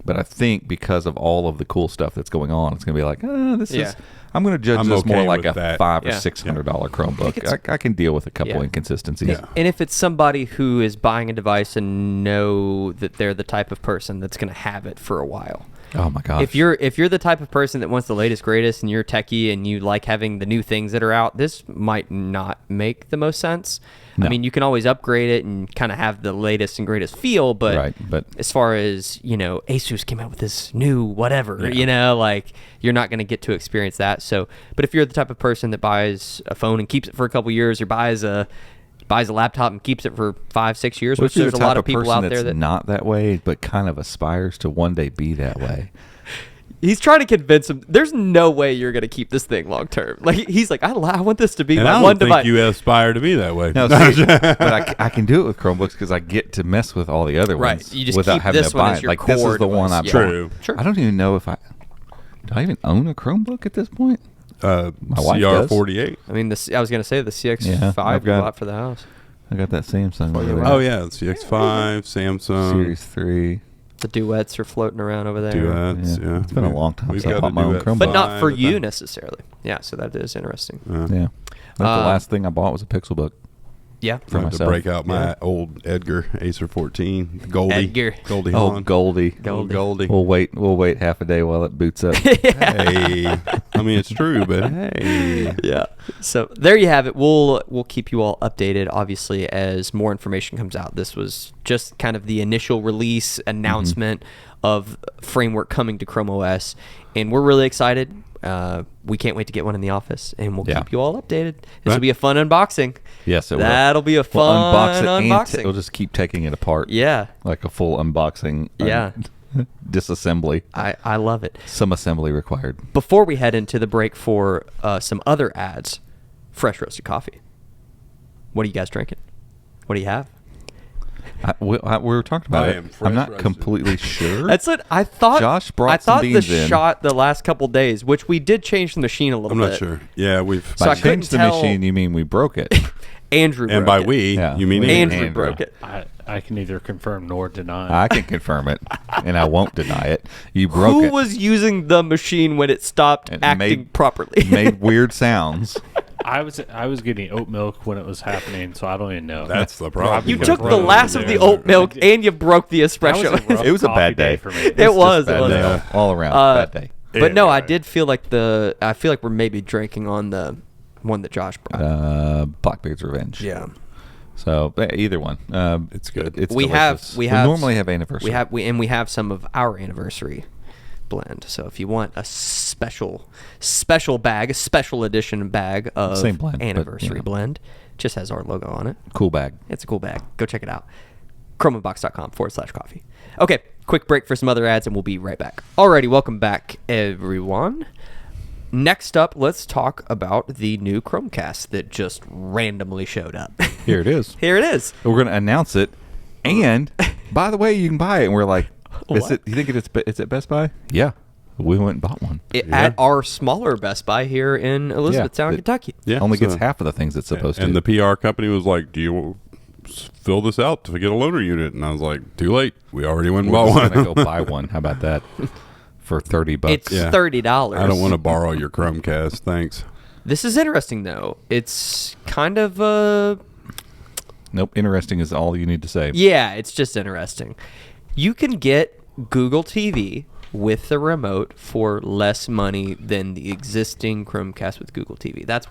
But I think because of all of the cool stuff that's going on, it's going to be like, this is. I'm going to judge this more like a $500 or $600 Chromebook. I can deal with a couple inconsistencies. Yeah. And if it's somebody who is buying a device and know that they're the type of person that's going to have it for a while. Oh my gosh. If you're the type of person that wants the latest greatest and you're techie and you like having the new things that are out, this might not make the most sense. No. I mean, you can always upgrade it and kind of have the latest and greatest feel, but as far as, Asus came out with this new whatever, like you're not going to get to experience that. So, but if you're the type of person that buys a phone and keeps it for a couple years, or buys a laptop and keeps it for 5-6 years, which there's a lot of people out there that not that way, but kind of aspires to one day be that way. He's trying to convince him. There's no way you're going to keep this thing long term. Like he's like, I want this to be my one device. I don't think you aspire to be that way. No, but I can do it with Chromebooks because I get to mess with all the other ones You just without keep having this to one buy as it. your Like this is the core one I device. bought. Sure. I don't even know if do I even own a Chromebook at this point? My wife does. CR48. I mean, I was going to say the CX5 you bought for the house. I got that Samsung over there. Oh yeah, the CX5, Samsung, Series 3. The duets are floating around over there. Duets, yeah. It's been a long time We've since I got bought a my own Duet Chromebook. But not for Five, you necessarily. Yeah, so that is interesting. Yeah. I think the last thing I bought was a Pixelbook. Yeah. For I had myself. to break out my old Edgar Acer 14, Goldie. Edgar. Goldie Oh, Hawn. Goldie. Goldie. We'll wait half a day while it boots up. Hey, I mean it's true, but hey, Yeah. So there you have it. We'll keep you all updated, obviously, as more information comes out. This was just kind of the initial release announcement of Framework coming to ChromeOS, and we're really excited. We can't wait to get one in the office, and we'll keep you all updated. This will be a fun unboxing. Yes, it will. That'll be a fun unboxing. We'll just keep taking it apart. Yeah. Like a full unboxing. Yeah. Disassembly. I love it. Some assembly required. Before we head into the break for some other ads, fresh roasted coffee. What are you guys drinking? What do you have? We were talking about it. I'm not roasted. completely sure. That's what I thought. Josh brought I thought some the beans in. shot the last couple days, which we did change the machine a little I'm bit. not sure. Yeah, we've. So By I couldn't change the tell- machine, you mean we broke it? Andrew and broke by it. we, Yeah. you mean Andrew Andrew. broke it. I can neither confirm nor deny. I can confirm it, and I won't deny it. You broke Who it. was using the machine when it stopped It acting made- properly? made weird sounds. I was getting oat milk when it was happening, so I don't even know. That's the problem. You But took the broke last it. of the oat milk and you broke the espresso. It was a bad day for me. It was. Bad day. Yeah. All around. Bad day. But no, I Anyway. did feel like we're maybe drinking on the one that Josh brought. Blackbeard's Revenge. Yeah. So either one. It's good. It's We delicious. have- we have- normally have anniversary. We have some of our anniversary blend. So if you want a special bag, a special edition bag of Same blend, but, anniversary blend, just has our logo on it. Cool bag. It's a cool bag. Go check it out. chromabox.com/coffee. Okay, quick break for some other ads, and we'll be right back. Alrighty, welcome back, everyone. Next up, let's talk about the new Chromecast that just randomly showed up. Here it is. Here it is. We're going to announce it. And, by the way, you can buy it. And we're like, What? you think it's at Best Buy? Yeah. We went and bought one. At our smaller Best Buy here in Elizabethtown, Yeah. Kentucky. Yeah, Only so- gets half of the things it's supposed And to. the PR company was like, "Do you fill this out to get a loaner unit?" And I was like, "Too late. We already went and We're bought just one." gonna go buy one. How about that? For $30. It's Yeah. $30. I don't want to borrow your Chromecast. Thanks. This is interesting, though. It's kind of Nope. Interesting is all you need to say. yeah, it's just interesting. You can get Google TV with the remote for less money than the existing Chromecast with Google TV. That's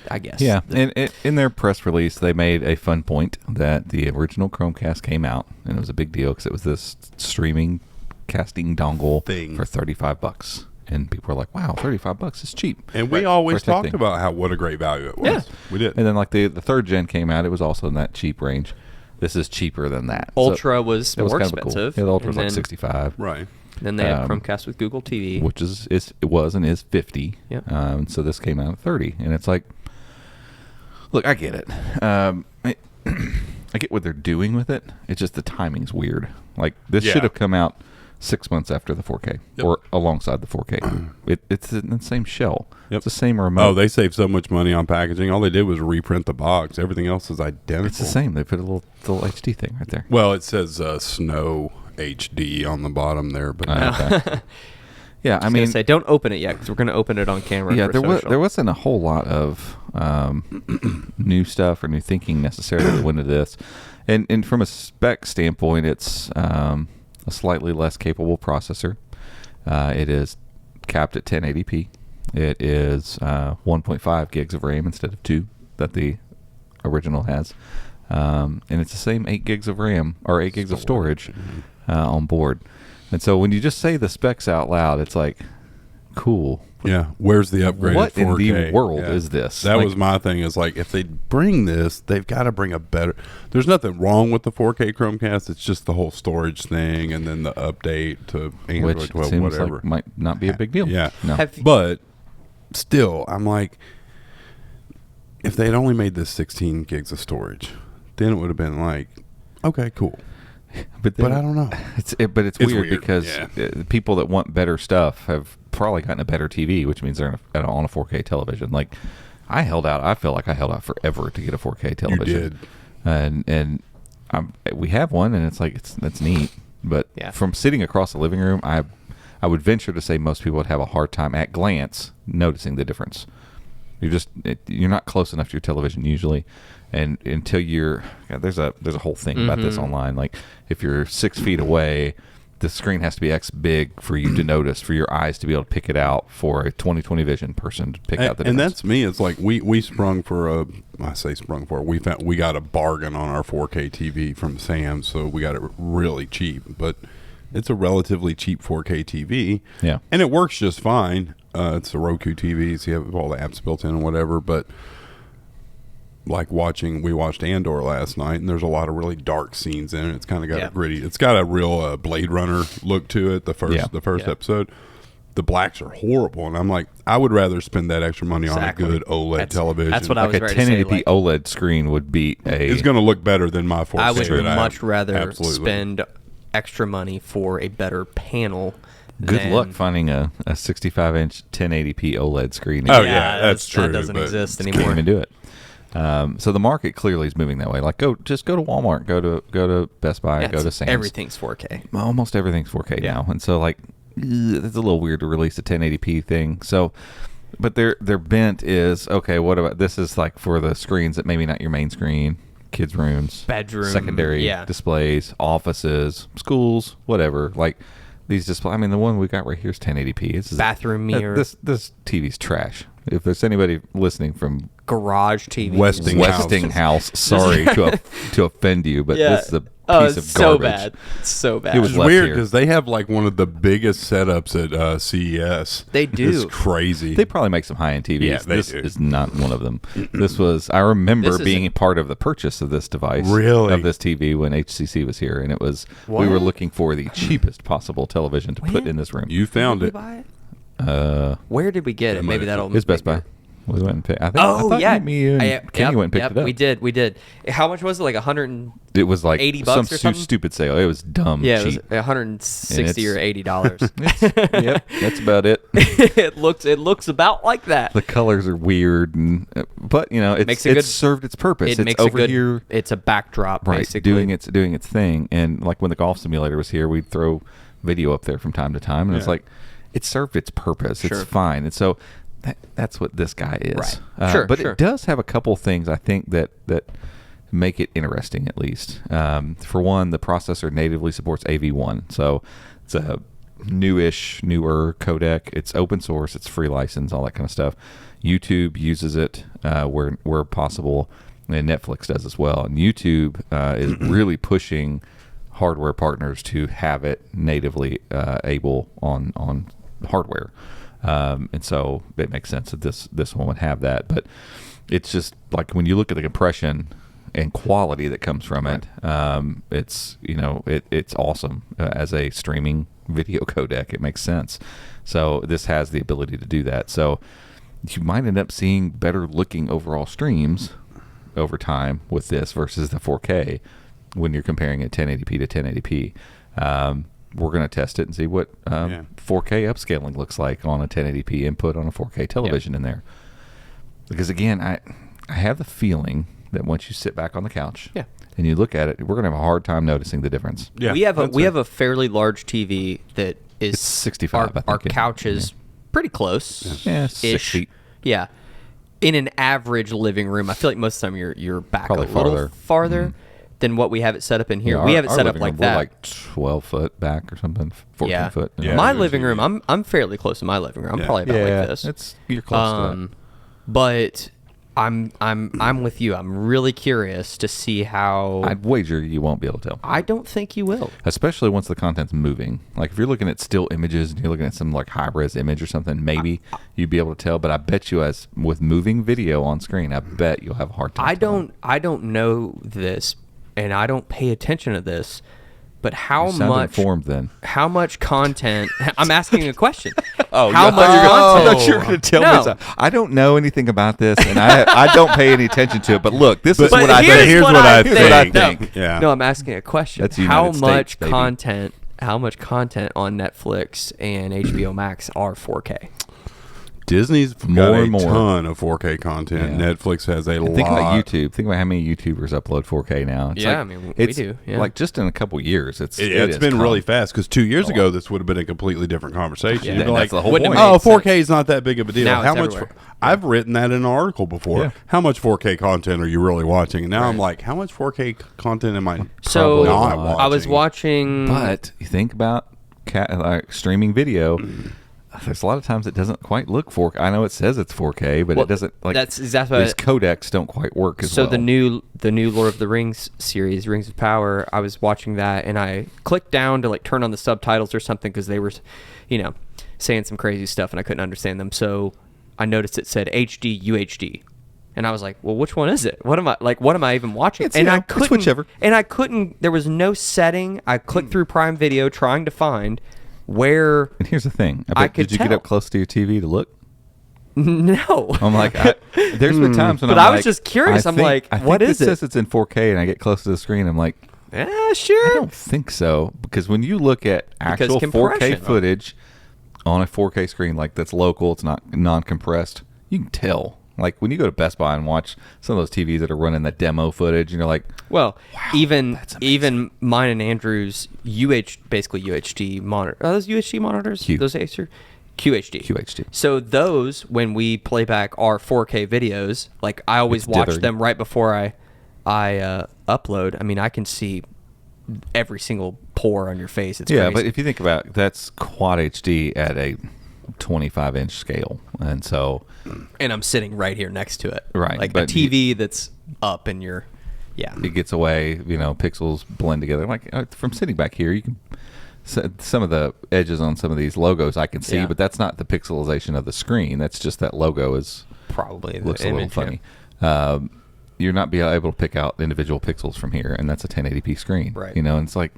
I guess. Yeah, and in their press release, they made a fun point that the original Chromecast came out, and it was a big deal because it was this streaming casting dongle Thing. for $35, and people were like, "Wow, $35 is cheap." And we Right, always for a tech talked thing. about what a great value it was. Yeah. We did. And then like the third gen came out, it was also in that cheap range. This is cheaper than that. So Ultra was it was more kind of cool. expensive. Yeah, the Ultra was and like then 65. Right. Then they had Chromecast with Google TV, which it was and is 50. Yep. So this came out at 30, and it's like, look, I get it. I get what they're doing with it. It's just the timing's weird. Like this should have come out 6 months after the 4K or alongside the 4K. It's in the same shell. It's the same remote. Oh, they saved so much money on packaging. All they did was reprint the box. Everything else is identical. It's the same. They put a little HD thing right there. Well, it says Snow HD on the bottom there, but Okay. Yeah, I mean, say don't open it yet because we're going to open it on camera. Yeah, for there wasn't a whole lot of new stuff or new thinking necessarily that went into this, and from a spec standpoint, it's a slightly less capable processor. It is capped at 1080p. It is 1.5 gigs of RAM instead of 2 that the original has, and it's the same 8 gigs of RAM or 8 gigs of storage on board. And so when you just say the specs out loud, it's like, cool. Yeah, where's the upgraded 4K? What in the world is this? That was my thing. Is like, if they bring this, they've got to bring a better. There's nothing wrong with the 4K Chromecast. It's just the whole storage thing, and then the update to Android Which 12, seems whatever. like might not be a big deal. Yeah, No. But still, I'm like, if they'd only made this 16 gigs of storage, then it would have been like, okay, cool. But I don't know. It's weird because people that want better stuff have probably gotten a better TV, which means they're on a 4K television. Like I feel like I held out forever to get a 4K television. You did. And we have one, and it's like that's neat. But from sitting across the living room, I would venture to say most people would have a hard time at glance noticing the difference. You're not close enough to your television usually, and until there's a whole thing about this online. Like if you're 6 feet away, the screen has to be X big for you to notice, for your eyes to be able to pick it out, for a 20/20 vision person to pick out the difference. And that's me. It's like we got a bargain on our 4K TV from Sam's, so we got it really cheap. But it's a relatively cheap 4K TV. Yeah, and it works just fine. It's a Roku TV, so you have all the apps built in and whatever. But like we watched Andor last night, and there's a lot of really dark scenes in it. It's kind of got a gritty. It's got a real Blade Runner look to it. The first episode, the blacks are horrible, and I'm like, I would rather spend that extra money on a good OLED television. That's what I was like a 1080p OLED screen would beat It's going to look better than my 4K. I would much rather spend extra money for a better panel. Good luck finding a 65-inch 1080p OLED screen. Oh yeah, that's true. That doesn't exist anymore. Can't even do it. So the market clearly is moving that way. Like, go to Walmart, go to Best Buy, go to Sam's. Everything's 4K. Almost everything's 4K now, and so like, it's a little weird to release a 1080p thing. So, but their bent is okay. What about this? Is like for the screens that maybe not your main screen, kids' rooms, bedroom, secondary displays, offices, schools, whatever. Like these displays. I mean, the one we got right here is 1080p. It's bathroom mirror. This TV's trash. If there's anybody listening from garage TV, Westinghouse, sorry to offend you, but this is a piece of garbage. It's so bad. It was weird because they have like one of the biggest setups at CES. They do. It's crazy. They probably make some high-end TVs. Yeah, this is not one of them. I remember being part of the purchase of this device, of this TV when HCC was here, and it was we were looking for the cheapest possible television to put in this room. You found it. Where did we get it? Maybe that'll. It's Best Buy. We went and picked. I thought me and Kenny went and picked it up. We did. How much was it? Like $100? It was like $80 some or something? stupid sale. It was dumb. Yeah, cheap. it was $160 or $80. Yep, that's about it. It looks about like that. The colors are weird, but it's served its purpose. It's over here. It's a backdrop, right? Basically Doing its thing. And like when the golf simulator was here, we'd throw video up there from time to time, and it's like it served its purpose. It's fine, and so. That's what this guy is. Right. But it does have a couple things I think that make it interesting, at least. For one, the processor natively supports AV1. So it's a newer codec. It's open source. It's free license, all that kind of stuff. YouTube uses it where possible, and Netflix does as well. And YouTube is really pushing hardware partners to have it natively able on hardware. And so it makes sense that this one would have that, but it's just like when you look at the compression and quality that comes from it, it's it's awesome as a streaming video codec. It makes sense. So this has the ability to do that. So you might end up seeing better looking overall streams over time with this versus the 4K when you're comparing it 1080p to 1080p. We're going to test it and see what 4K upscaling looks like on a 1080p input on a 4K television in there. Because again, I have the feeling that once you sit back on the couch and you look at it, we're going to have a hard time noticing the difference. Yeah, we have a fairly large TV that is it's 65. Our couch is pretty close. Yeah, 6 feet. Yeah. In an average living room, I feel like most of the time you're back Probably a little farther than what we have it set up in here. We have it set up like that. We're like 12 foot back or something, 14 foot. Yeah. My living room, I'm fairly close to my living room. I'm probably about like this. You're close to that. But I'm with you. I'm really curious to see how. I'd wager you won't be able to tell. I don't think you will. Especially once the content's moving. Like if you're looking at still images and you're looking at some like high-res image or something, maybe you'd be able to tell. But I bet you as with moving video on screen, I bet you'll have a hard time. I don't know this, and I don't pay attention to this. But how much content? I'm asking a question. How much content? I thought you were going to tell me. I don't know anything about this, and I don't pay any attention to it. But look, this is what I think. Here's what I think. No, I'm asking a question. That's how United much States, content? How much content on Netflix and HBO Max are 4K? Disney's got a ton of 4K content. Yeah. Netflix has a lot. Think about YouTube. Think about how many YouTubers upload 4K now. It's I mean, we do. Yeah. Like just in a couple years, it's been really fast. Because 2 years ago, this would have been a completely different conversation. Yeah, You'd be like, the whole point. Oh, 4K is not that big of a deal. Now How it's much? everywhere. I've written that in an article before. Yeah. How much 4K content are you really watching? And now I'm like, how much 4K content am I So not watching? I was watching. But you think about streaming video. There's a lot of times it doesn't quite look 4K. I know it says it's 4K, but it doesn't. Like that's exactly these codecs don't quite work as well. So the new Lord of the Rings series, Rings of Power, I was watching that and I clicked down to like turn on the subtitles or something because they were, saying some crazy stuff and I couldn't understand them. So I noticed it said HD UHD, and I was like, well, which one is it? What am I even watching? I couldn't. It's whichever. And I couldn't. There was no setting. I clicked through Prime Video trying to find where. And here's the thing. Did you get up close to your TV to look? No. I'm like, there's been times when I was just curious. I'm like, what is it? It says it's in 4K, and I get close to the screen. I'm like, sure. I don't think so, because when you look at actual 4K footage on a 4K screen, like that's local, it's not non-compressed, you can tell. Like when you go to Best Buy and watch some of those TVs that are running the demo footage, and you're like, well, wow, even mine and Andrew's basically UHD monitor. Are those UHD monitors? Those Acer QHD. So those, when we play back our 4K videos, like I always watch them right before I upload. I mean, I can see every single pore on your face. It's crazy. But if you think about it, that's quad HD at a 25-inch scale, and I'm sitting right here next to it, right? Like a TV that's up, and it gets away. Pixels blend together. Like from sitting back here, you can some of the edges on some of these logos I can see, but that's not the pixelization of the screen. That's just that logo is probably looks a image, little funny. You're not be able to pick out individual pixels from here, and that's a 1080p screen, right? And it's like,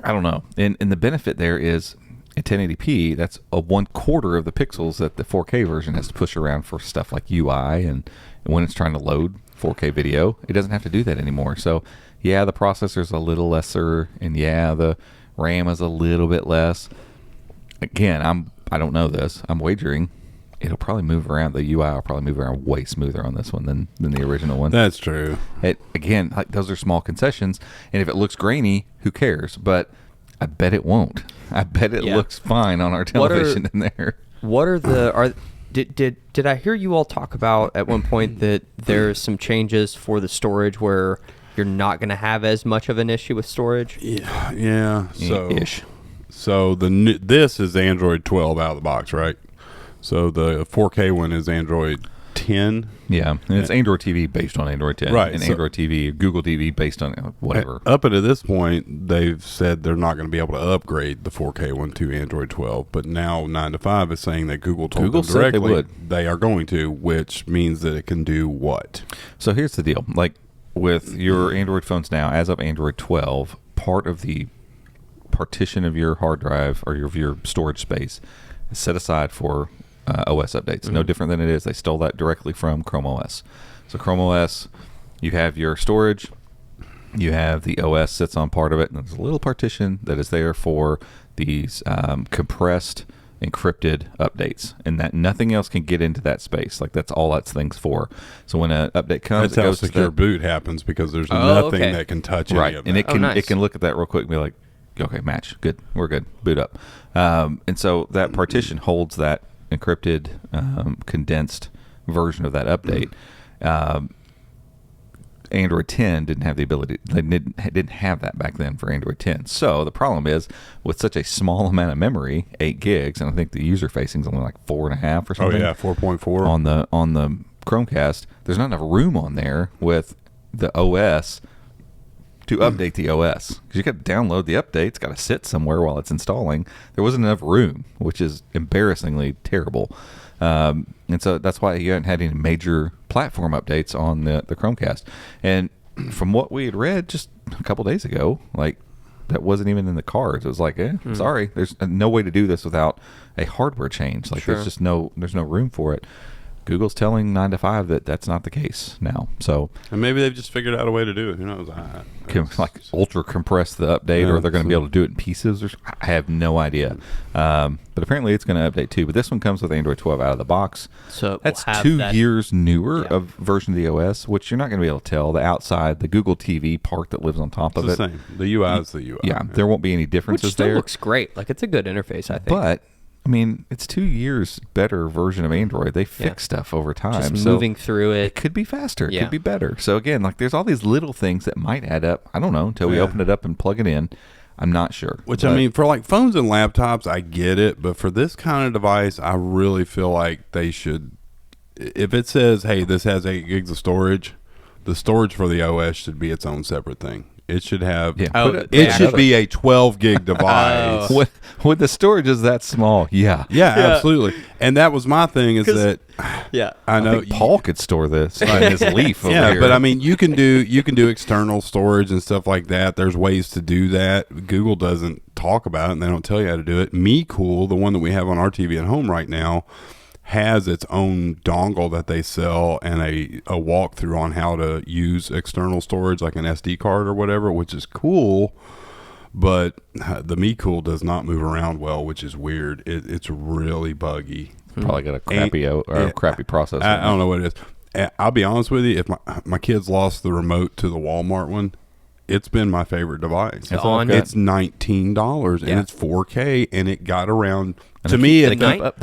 I don't know. And the benefit there is, at 1080p, that's a 1/4 of the pixels that the 4K version has to push around for stuff like UI, and when it's trying to load 4K video, it doesn't have to do that anymore. So, the processor's a little lesser, and the RAM is a little bit less. Again, I don't know this. I'm wagering it'll probably move around. The UI will probably move around way smoother on this one than the original one. That's true. Again, those are small concessions, and if it looks grainy, who cares? But I bet it won't. I bet it looks fine on our television in there. What are did I hear you all talk about at one point that there's some changes for the storage where you're not going to have as much of an issue with storage? Yeah. So this is Android 12 out of the box, right? So the 4K one is Android 10. Yeah, and it's Android TV based on Android 10. Right. And Android TV, Google TV based on whatever. Up until this point, they've said they're not going to be able to upgrade the 4K one to Android 12. But now 9 to 5 is saying that Google told them directly they are going to, which means that it can do what? So here's the deal. Like with your Android phones now, as of Android 12, part of the partition of your hard drive or your storage space is set aside for OS updates. No different than it is. They stole that directly from ChromeOS. So ChromeOS, you have your storage, you have the OS sits on part of it, and there's a little partition that is there for these compressed, encrypted updates, and that nothing else can get into that space. Like, that's all that thing's for. So when an update comes, that's how secure boot happens, because there's nothing that can touch any of that. And it can look at that real quick and be like, okay, match, good, we're good, boot up. And so that partition holds that encrypted, condensed version of that update. Android 10 didn't have the ability. They didn't have that back then for Android 10. So the problem is, with such a small amount of memory, 8 gigs, and I think the user facing is only like 4.5 or something. Oh yeah, 4.4 on the Chromecast. There's not enough room on there with the OS to update the OS, because you got to download the update. It's got to sit somewhere while it's installing. There wasn't enough room, which is embarrassingly terrible. And so that's why you haven't had any major platform updates on the Chromecast. And from what we had read just a couple days ago, like, that wasn't even in the cards. It was like, sorry, there's no way to do this without a hardware change. Like, there's no room for it. Google's telling 9 to 5 that that's not the case now. So, and maybe they've just figured out a way to do it. Who knows? Like ultra compress the update, or they're going to be able to do it in pieces. Or I have no idea. But apparently it's going to update too. But this one comes with Android 12 out of the box. So that's 2 years newer of version of the OS, which you're not going to be able to tell. The outside, the Google TV part that lives on top of it. It's the same. The UI is the UI. Yeah, there won't be any differences which still there. Looks great. Like, it's a good interface, I think. But I mean, it's 2 years better version of Android. They fix stuff over time. Just moving through it. It could be faster. It could be better. So again, like, there's all these little things that might add up. I don't know until we open it up and plug it in. I'm not sure. Which, I mean, for like phones and laptops, I get it. But for this kind of device, I really feel like they should, if it says, hey, this has 8 gigs of storage, the storage for the OS should be its own separate thing. It should have. Yeah. It should be a 12 gig device. With the storage is that small. Yeah, absolutely. And that was my thing. Is that I know think Paul could store this in his Leaf. Over here. But I mean, you can do external storage and stuff like that. There's ways to do that. Google doesn't talk about it, and they don't tell you how to do it. MeCool, the one that we have on our TV at home right now, has its own dongle that they sell, and a walkthrough on how to use external storage, like an SD card or whatever, which is cool. But the MeCool does not move around well, which is weird. It's really buggy. Probably got a crappy processor. I don't know what it is. I'll be honest with you. If my kids lost the remote to the Walmart one, it's been my favorite device. It's $19 and it's 4K, and it got around. To me, they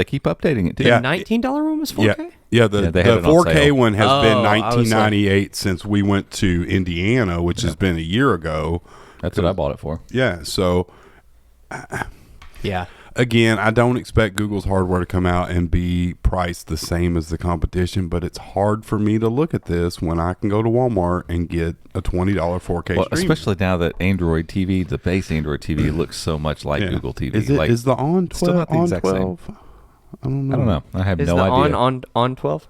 keep updating it too. The $19 one was 4K? Yeah, the 4K one has been $19.98 since we went to Indiana, which has been a year ago. That's what I bought it for. Yeah, so yeah. Again, I don't expect Google's hardware to come out and be priced the same as the competition, but it's hard for me to look at this when I can go to Walmart and get a $20 4K stream. Especially now that Android TV, the base Android TV, looks so much like Google TV. Is the on 12? Still not the exact same. I don't know. I have no idea. On 12?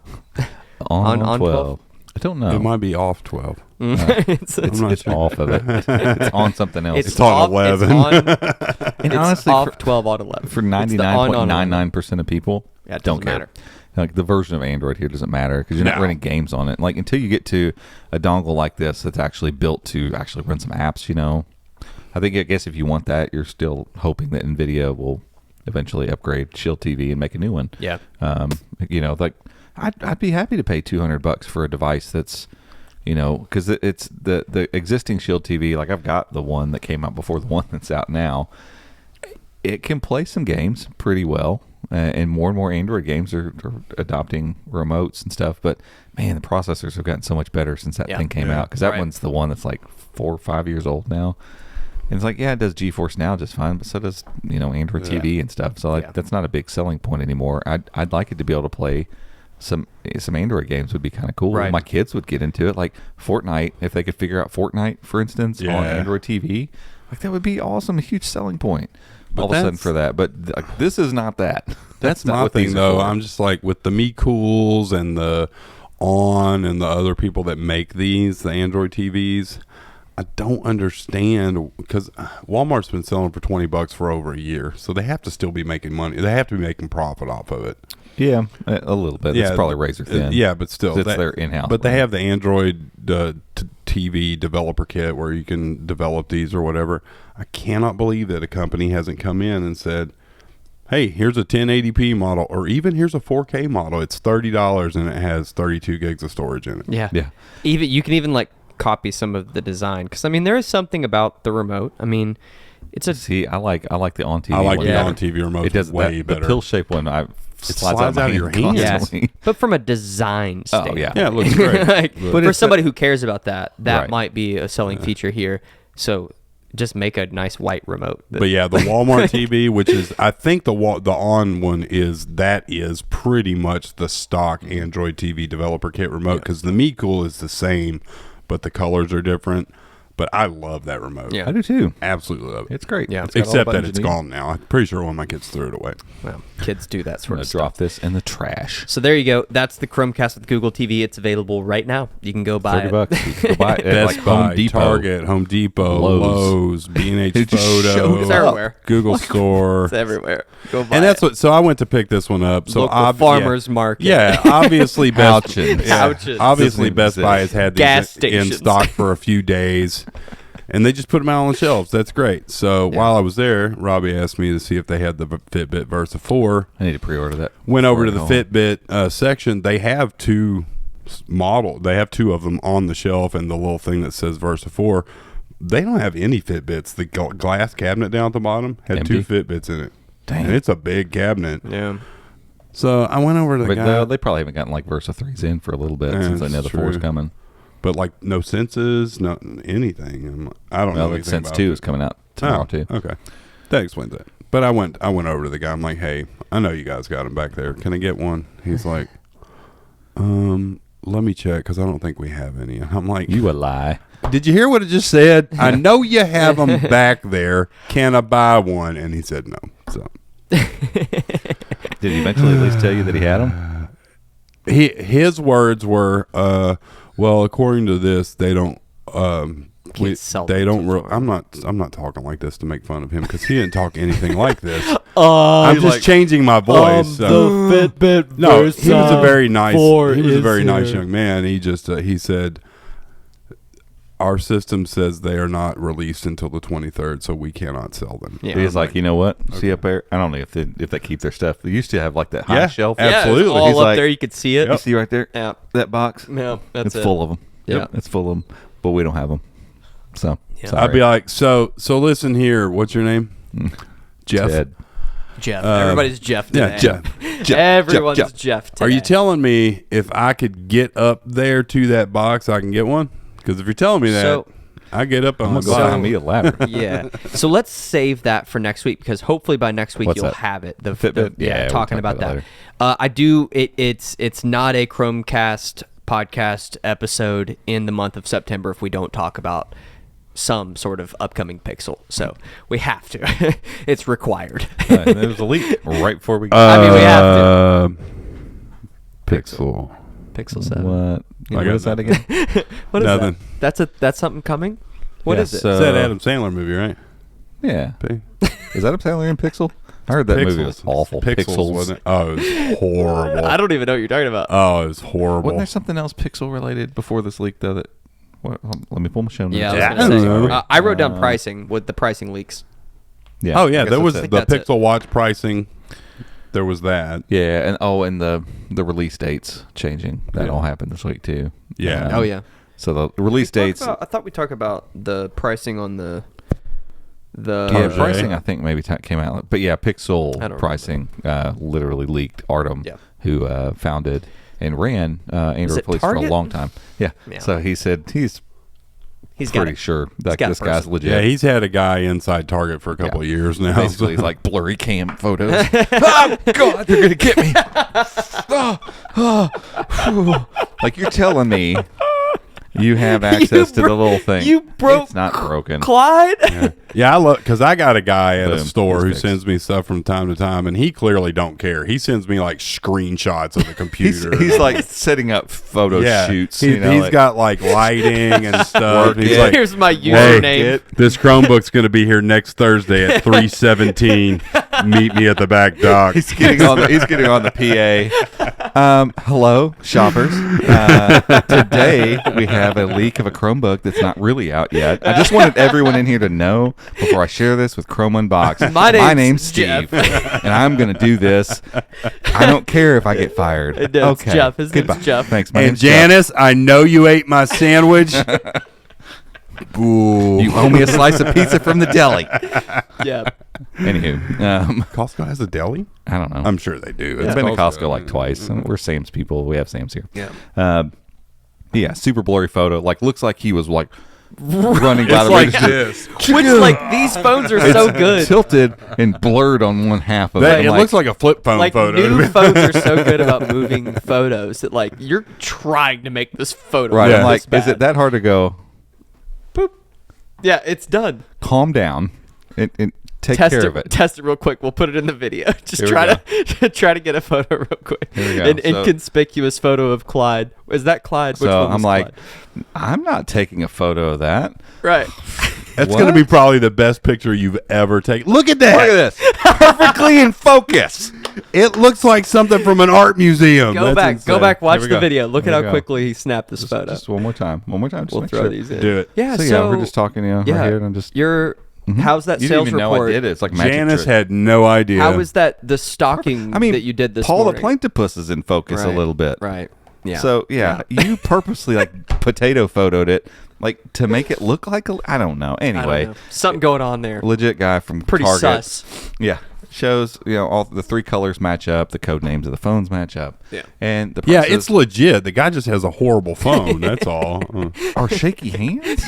on 12? I don't know. It might be off 12. It's off of it. It's on something else. It's on 11. And honestly, off 12 on 11. For 99.99% of people, it don't care. Matter. Like, the version of Android here doesn't matter because you're not running games on it. Like, until you get to a dongle like this that's actually built to actually run some apps, I guess if you want that, you're still hoping that NVIDIA will eventually upgrade Shield TV and make a new one. Yeah. Like, I'd be happy to pay $200 for a device that's, because it's the existing Shield TV. Like, I've got the one that came out before the one that's out now. It can play some games pretty well, and more Android games are adopting remotes and stuff. But man, the processors have gotten so much better since that thing came out. Because that one's the one that's like 4 or 5 years old now. And it's like, it does GeForce Now just fine, but so does Android TV and stuff. So that's not a big selling point anymore. I'd like it to be able to play some Android games. Would be kind of cool. Right. My kids would get into it, like Fortnite. If they could figure out Fortnite, for instance, on Android TV, like, that would be awesome. A huge selling point. But all of a sudden for that, but this is not that. That's my thing, though. I'm just like, with the MeCools and the On and the other people that make the Android TVs, I don't understand, because Walmart's been selling for $20 for over a year, so they have to still be making money. They have to be making profit off of it. Yeah, a little bit. It's probably razor thin. Yeah, but still, it's their in-house. But they have the Android TV developer kit where you can develop these or whatever. I cannot believe that a company hasn't come in and said, hey, here's a 1080p model, or even here's a 4K model. It's $30 and it has 32 gigs of storage in it. Yeah. Even you can even like copy some of the design, because I mean there is something about the remote. I mean, it's I like the on TV. I like one the better. on TV remote. It does way better. The pill shaped one. It slides out of your hand. Yes. But from a design standpoint, yeah, it looks great. But for somebody who cares about that right. might be a selling feature here. So just make a nice white remote. But yeah, the Walmart TV, which is, I think the on one is pretty much the stock Android TV developer kit remote, because the Me Cool is the same, but the colors are different. But I love that remote. Yeah, I do too. Absolutely love it. It's great. Yeah, except that it's gone now. I'm pretty sure one of my kids threw it away. Well, kids do that sort of stuff. Drop this in the trash. So there you go. That's the Chromecast with Google TV. It's available right now. You can go buy it. $30. You can go buy it at Best Buy, Home Depot, Target, Home Depot, Lowe's, B&H It just Photo, shows It's everywhere. Google Store. It's everywhere. Go buy And that's it. what. So I went to pick this one up. So Local farmers market. Yeah, obviously Best. Ouches. Yeah, Ouches. obviously Doesn't Best Buy has had these Gas in stations. stock for a few days, and they just put them out on the shelves. That's great. So while I was there, Robbie asked me to see if they had the Fitbit Versa 4. I need to pre-order that. Went over to the home. Fitbit section. They have two They have two of them on the shelf, and the little thing that says Versa 4. They don't have any Fitbits. The glass cabinet down at the bottom had Empty? 2 Fitbits in it. Dang. And it's a big cabinet. Yeah. So I went over to the But guy. they probably haven't gotten like Versa 3s in for a little bit Yeah, since they know the that's 4's true. coming. But like no senses, no anything. I don't know Well, anything Sense about 2 it. is coming out tomorrow too. Okay, that explains that. But I went over to the guy. I'm like, hey, I know you guys got them back there. Can I get one? He's like, let me check, because I don't think we have any. I'm like, You a lie. did you hear what it just said? I know you have them back there. Can I buy one? And he said no. So Did he eventually at least tell you that he had them? his words were, well, according to this, they don't. sell They them don't. so I'm not talking like this to make fun of him, because he didn't talk anything like this. I'm I'm just changing my voice. So. The Fitbit No, Versa he was a very nice. 4 He was a is very nice here. young man. He just he said, our system says they are not released until the 23rd, so we cannot sell them. Yeah. He's like, you know what? See up there? I don't know if they keep their stuff. They used to have like that high Yeah, shelf. Yeah, it's absolutely. all He's up like, there. You could see it. You see right there? Yeah. That box? No, that's it's it. full of them. Yeah. It's full of them, but we don't have them. So, Yeah. sorry. I'd be like, so listen here. What's your name? Jeff. Ted. Jeff. Everybody's Jeff today. Yeah, Jeff. Everyone's Jeff. Jeff today. Are you telling me if I could get up there to that box, I can get one? Because if you're telling me that, So- I get up on I'm the going to go find me a ladder. Yeah. So let's save that for next week, because hopefully by next week What's you'll that? have it. The Fitbit? yeah, Yeah, we'll talking talk about about that. that I do. It's not a Chromecast podcast episode in the month of September if we don't talk about some sort of upcoming Pixel. So we have to. It's required. There was a leak right before we got I mean, we have Pixel. Pixel 7. What? I What got is that again? What is Nothing. that? That's something coming? What Yeah, is it? so- It's that Adam Sandler movie, right? Yeah. P- Is that a Sandler in Pixel? I heard that movie was awful. Pixels, wasn't it? Oh, it was horrible. I don't even know what you're talking about. Oh, it was horrible. Wasn't there something else Pixel related before this leak though? That let me pull my show notes. Yeah, I was Yeah, gonna I say. remember. I wrote down pricing with the pricing leaks. Yeah. Oh yeah, I guess there was that's the it. that's it. Pixel Watch pricing. There was that. Yeah, and the release dates changing. That Yeah. all happened this week too. Yeah. Oh yeah. So the release dates. I thought we talked about the pricing on the Yeah, Target. pricing I think maybe came out, but yeah, I Pixel don't pricing literally leaked. Artem, Yeah. who founded and ran Android it Police for a Target? long time. Yeah. Yeah. So he said he's He's got pretty it. sure that got a this guy's person. legit. Yeah, he's had a guy inside Target for a couple of years now. Basically, he's like blurry cam photos. Oh God, they're gonna get me. Like you're telling me You have access to the little thing. You broke. It's not broken. Clyde. Yeah, I look because I got a guy at a Boom. store who It's fixed. sends me stuff from time to time, and he clearly don't care. He sends me like screenshots of the computer. He's like setting up photo shoots. He's like, got like lighting and stuff. He's like, Here's my "Hey, username. this Chromebook's going to be here next Thursday at 3:17. Meet me at the back dock. He's getting on the PA. Hello, shoppers. Today we have a leak of a Chromebook that's not really out yet. I just wanted everyone in here to know before I share this with Chrome Unboxed. My name's Steve, and I'm going to do this. I don't care if I get fired. It's Okay, Jeff. His name's goodbye. Jeff. Thanks, my And name's Jeff. Janice, I know you ate my sandwich. Ooh. You owe me a slice of pizza from the deli. Yeah. Anywho, Costco has a deli? I don't know. I'm sure they do. It's been to Costco like twice. We're Sam's people. We have Sam's here. Yeah. Yeah, super blurry photo. Like, looks like he was like running by It's the like register. this. Which, like, these phones are so good. Tilted and blurred on one half of That, it. it I'm looks like a flip phone Like, photo. new phones are so good about moving photos that, like, you're trying to make this photo right. Yeah. I'm like, this is it that hard to go? Boop. Yeah, it's done. Calm down and take Test care it, of it. Test it real quick. We'll put it in the video. Just Here we try to try to get a photo real quick. Here we go. An So- inconspicuous photo of Clyde. Is that Clyde? Which So one was I'm like, Clyde? I'm not taking a photo of that. Right. That's What? going to be probably the best picture you've ever taken. Look at that. Look at this, perfectly in focus. It looks like something from an art museum. Go That's back. insane. Go back. Watch Here we the go. video. Look Here at we how go. quickly he snapped this photo. Just one more time. Just We'll make throw sure. these in. Do it. Yeah. So, yeah, we're just talking, right here, and just You're. How's that you sales didn't even report? know I did it. It's like magic Janice trick. had no idea. How was that the stalking I mean, that you did this Paul morning? the Platypus is in focus a Right. little bit. Right. Yeah. So yeah, you purposely like potato photoed it, like to make it look like I don't know. I don't Anyway, know. Something going on there. legit guy from Pretty Target. sus. Yeah, shows all the three colors match up, the code names of the phones match up. Yeah. and the Yeah, prices it's legit. The guy just has a horrible phone. That's all. are shaky hands.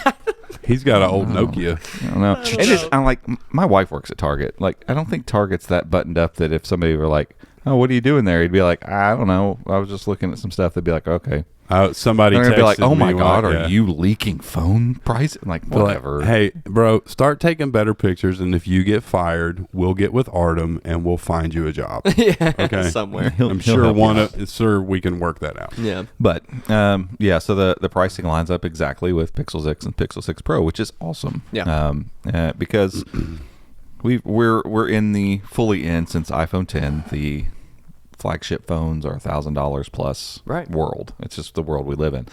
He's got an old Nokia. I don't know. I'm like, my wife works at Target. Like, I don't think Target's that buttoned up that if somebody were like, "Oh, what are you doing there?" He'd be like, "I don't know. I was just looking at some stuff." They'd be like, "Okay." Somebody They're gonna be like, texted "Oh my me God, like, are you leaking phone price?" I'm like, They're like, whatever. hey, bro, start taking better pictures, and if you get fired, we'll get with Artem and we'll find you a job. Yeah. Okay. Somewhere. I'm sure we can work that out. Yeah. But yeah, so the pricing lines up exactly with Pixel 6 and Pixel 6 Pro, which is awesome. Yeah. Because we're in the fully in since iPhone 10. The flagship phones are $1,000 plus Right. world. It's just the world we live in,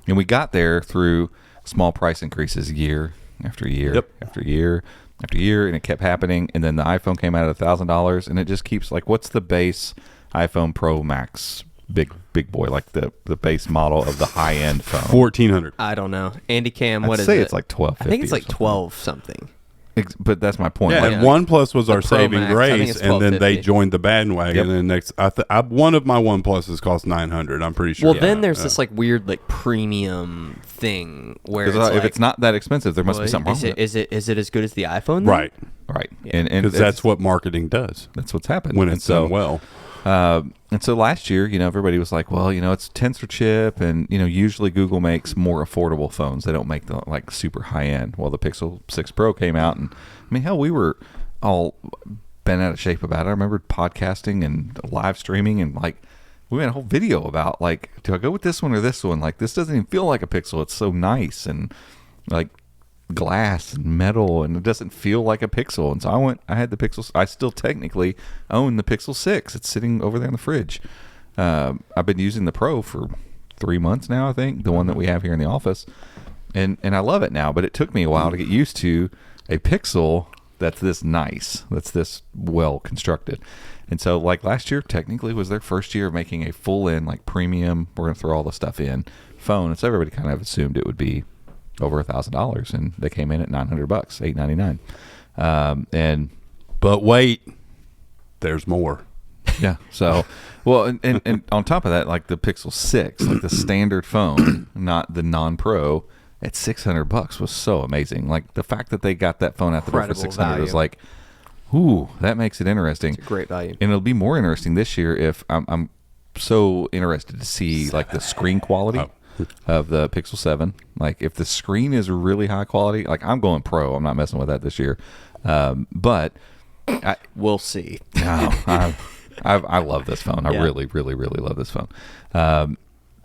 and we got there through small price increases year after year Yep. after year after year, and it kept happening. And then the iPhone came out at $1,000, and it just keeps like, what's the base iPhone Pro Max big boy, like the base model of the high end phone? 1,400. I don't know. Andy Cam, I'd what is say it? it's like 1250. I think it's or like something. 12 something. But that's my point. Yeah, Like, and OnePlus was our Pro saving Max, I think grace, it's and then they 1250. joined the bandwagon. Yep. And then next, one of my OnePluses cost $900. I'm pretty sure. Well, then there's this like weird like premium thing where it's 'cause if like, it's not that expensive, there must be something wrong is with it, it. is it as good as the iPhone? Then? right, Right. Yeah. And because that's what marketing does that's what's happened when And it's done so, well. And so last year, everybody was like, well, it's tensor chip, and usually Google makes more affordable phones. They don't make the like super high end. Well, the Pixel 6 Pro came out, and I mean, hell, we were all bent out of shape about it. I remember podcasting and live streaming, and like we made a whole video about like, do I go with this one or this one? Like, this doesn't even feel like a Pixel. It's so nice and like glass and metal, and it doesn't feel like a Pixel. And so I had the Pixel. I still technically own the Pixel 6. It's sitting over there in the fridge. I've been using the Pro for 3 months now, I think, the one that we have here in the office, and I love it now. But it took me a while to get used to a Pixel that's this nice, that's this well constructed. And so like last year technically was their first year of making a full in like premium, we're gonna throw all the stuff in phone. And so everybody kind of assumed it would be over $1,000, and they came in at $900, $899. And But wait, there's more. yeah, so well, and on top of that, like the Pixel 6, like the standard phone, not the non-Pro, at $600 was so amazing. Like the fact that they got that phone out the door for Incredible $600 was value. like, ooh, that makes it interesting. It's a great value. And it'll be more interesting this year if I'm so interested to see like the screen quality. Oh, of the Pixel 7. Like, if the screen is really high quality, like, I'm going Pro. I'm not messing with that this year. But we'll see. No, I love this phone. I really, really, really love this phone.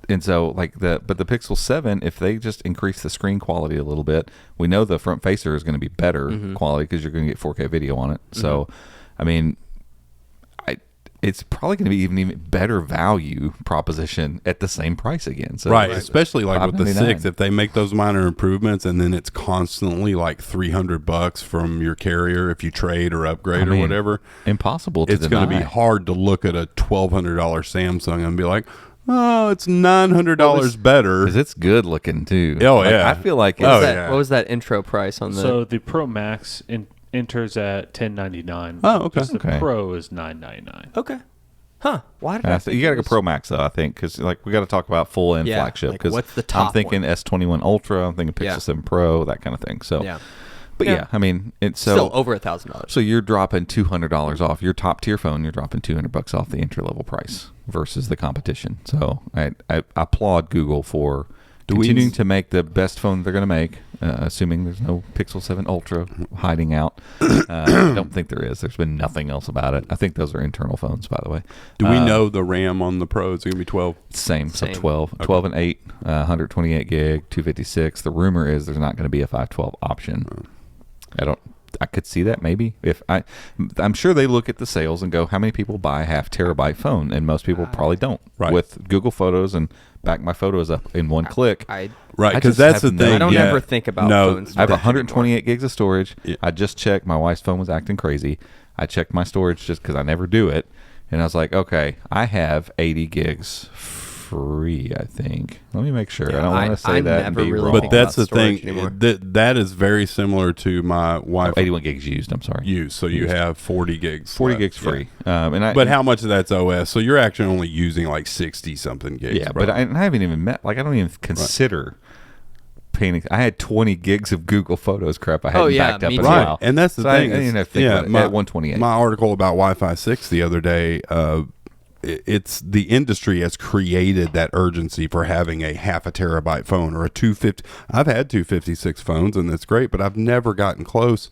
And so, like, the Pixel 7, if they just increase the screen quality a little bit, we know the front facer is going to be better quality because you're going to get 4K video on it. So, I mean, it's probably going to be even better value proposition at the same price again. So right, especially like with the 6, if they make those minor improvements and then it's constantly like $300 from your carrier if you trade or upgrade or whatever. Impossible to It's going to be hard to look at a $1,200 Samsung and be like, oh, it's $900 better. Because it's good looking too. Oh, like, yeah. I feel like what was that intro price on the... So the Pro Max enters at $1,099. Oh, okay. The Pro is $999. Okay. Huh. Why did I think you got to go Pro Max though, I think, because like we got to talk about full end flagship. Like, because what's the top I'm thinking one? S21 Ultra. I'm thinking Pixel 7 Pro, that kind of thing. So, but I mean, it's still over $1,000. So you're dropping $200 off your top tier phone. You're dropping $200 off the entry level price versus the competition. So I applaud Google for continuing to make the best phone they're going to make, assuming there's no Pixel 7 Ultra hiding out. I don't think there is. There's been nothing else about it. I think those are internal phones, by the way. Do we know the RAM on the Pro? Is it going to be 12? Same. So 12. Okay. 12 and 8, 128 gig, 256. The rumor is there's not going to be a 512 option. I could see that maybe. I'm sure they look at the sales and go, how many people buy a half terabyte phone? And most people probably don't. Right. With Google Photos and back my photos up in one click. Right, because that's the thing. I don't ever think about phones. I have 128 gigs of storage. Yeah. I just checked. My wife's phone was acting crazy. I checked my storage just because I never do it. And I was like, okay, I have 80 gigs free, I think. Let me make sure. I don't want to say that and be wrong. But that's the thing. That is very similar to my wife. 81 gigs used, I'm sorry. Used. So you have 40 gigs. 40 gigs free. But how much of that's OS? So you're actually only using like 60-something gigs. Yeah, but I haven't even I don't even consider paying. I had 20 gigs of Google Photos crap I hadn't backed up in a while. And that's the thing. I didn't have to think about it at 128. My article about Wi-Fi 6 the other day, it's the industry has created that urgency for having a half a terabyte phone or a 250. I've had 256 phones and that's great, but I've never gotten close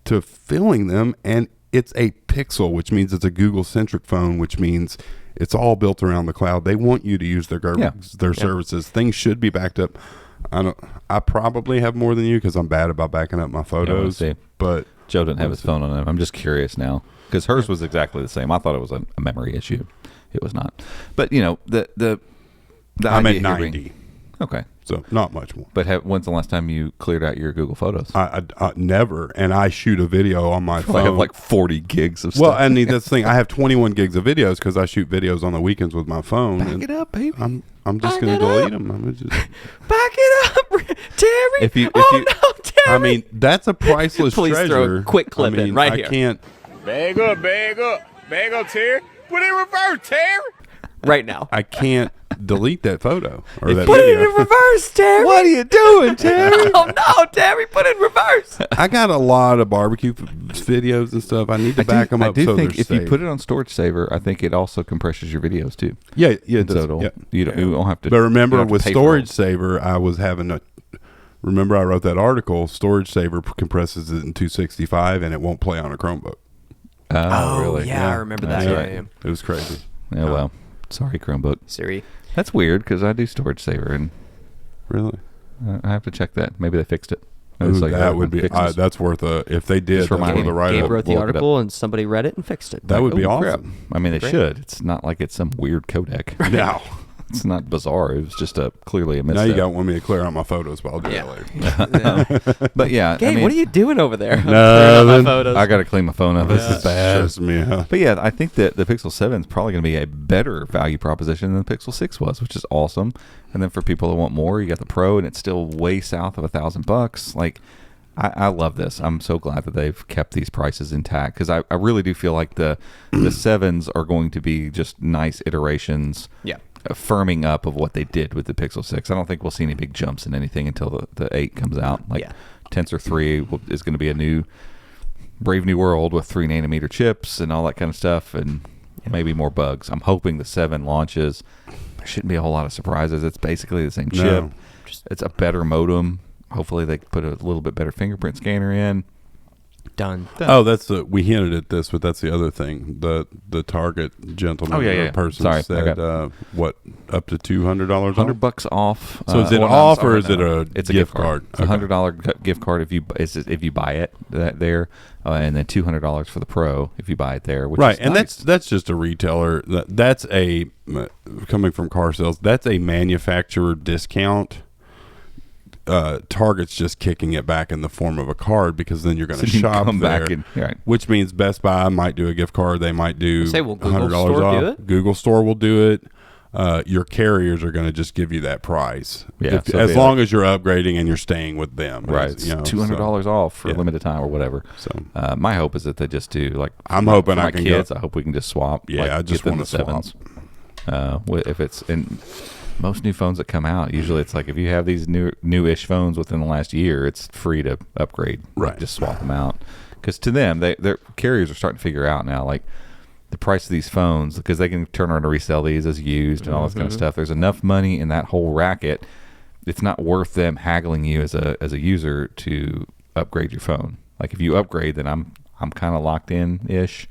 to filling them. And it's a Pixel, which means it's a Google centric phone, which means it's all built around the cloud. They want you to use their services. Things should be backed up. I probably have more than you because I'm bad about backing up my photos. But Joe didn't have his phone on him. I'm just curious now because hers was exactly the same. I thought it was a memory issue. It was not. But you know the I'm at 90. Okay, so not much more. But when's the last time you cleared out your Google Photos? I never. And I shoot a video on my phone. I have like 40 gigs of stuff. Well, and that's the thing. I have 21 gigs of videos because I shoot videos on the weekends with my phone. Back it up, baby. I'm just going to delete them. Back it up, Terry. No, Terry. I mean, that's a priceless Please treasure. throw a quick clip in right here. I can't. Bag up, Terry. Put it in reverse, Terry. Right now. I can't delete that photo or that Put video. it in reverse, Terry. What are you doing, Terry? Oh no, Terry, put it in reverse. I got a lot of barbecue videos and stuff. I need to back them up. I do so think if they're you put it on Storage Saver, I think it also compresses your videos too. Yeah, it does. So you don't have to. But remember, with pay Storage Saver, I was having a. Remember, I wrote that article. Storage Saver compresses it in 265, and it won't play on a Chromebook. Oh, really? Yeah, I remember that. That's Yeah, right. It was crazy. Yeah, well, sorry, Chromebook. Siri. That's weird because I do Storage Saver, and Really? I have to check that. Maybe they fixed it. Ooh, that would be. That's worth a. If they did, that's worth a write-up. Gabe wrote the Look it article, and somebody read it and fixed it. That would be crap. awesome. I mean, they Great. should. It's not like it's some weird codec. Now, It's not bizarre. It was just clearly a now misstep. you got want me to clear out my photos, but I'll do that later. But yeah, Gabe, I mean, what are you doing over there? Nothing. Photos. I got to clean my phone up. This is bad. Stress me out. But yeah, I think that the Pixel 7 is probably going to be a better value proposition than the Pixel 6 was, which is awesome. And then for people that want more, you got the Pro, and it's still way south of $1,000. Like, I love this. I'm so glad that they've kept these prices intact because I really do feel like the 7s are going to be just nice iterations. Yeah. Firming up of what they did with the Pixel 6. I don't think we'll see any big jumps in anything until the 8 comes out. Like Tensor 3 is going to be a new brave new world with 3nm chips and all that kind of stuff, and maybe more bugs. I'm hoping the 7 launches shouldn't be a whole lot of surprises. It's basically the same chip. No. It's a better modem. Hopefully they put a little bit better fingerprint scanner in. Done. Oh, we hinted at this, but that's the other thing. The Target gentleman or person said what, up to $200 off? $100 off. So is it off or is it it's a gift card? It's a $100 gift card if you buy it there, and then $200 for the Pro if you buy it there. Which right, is and nice. that's just a retailer. That's a coming from car sales. That's a manufacturer discount. Target's just kicking it back in the form of a card because then you're going to shop there, right. Which means Best Buy might do a gift card. They might do $100 off. Google Store will do it. Your carriers are going to just give you that price, as long as you're upgrading and you're staying with them. Right, $200 off for a limited time or whatever. So my hope is that they just do like. I'm hoping I can kids. I hope we can just swap. Yeah, I just want to swap. If it's in. Most new phones that come out, usually it's like if you have these newish phones within the last year, it's free to upgrade. Right. Just swap them out. Because to them, their carriers are starting to figure out now, like the price of these phones, because they can turn around and resell these as used and all this kind of stuff. There's enough money in that whole racket. It's not worth them haggling you as a user to upgrade your phone. Like if you upgrade, then I'm kind of locked in ish.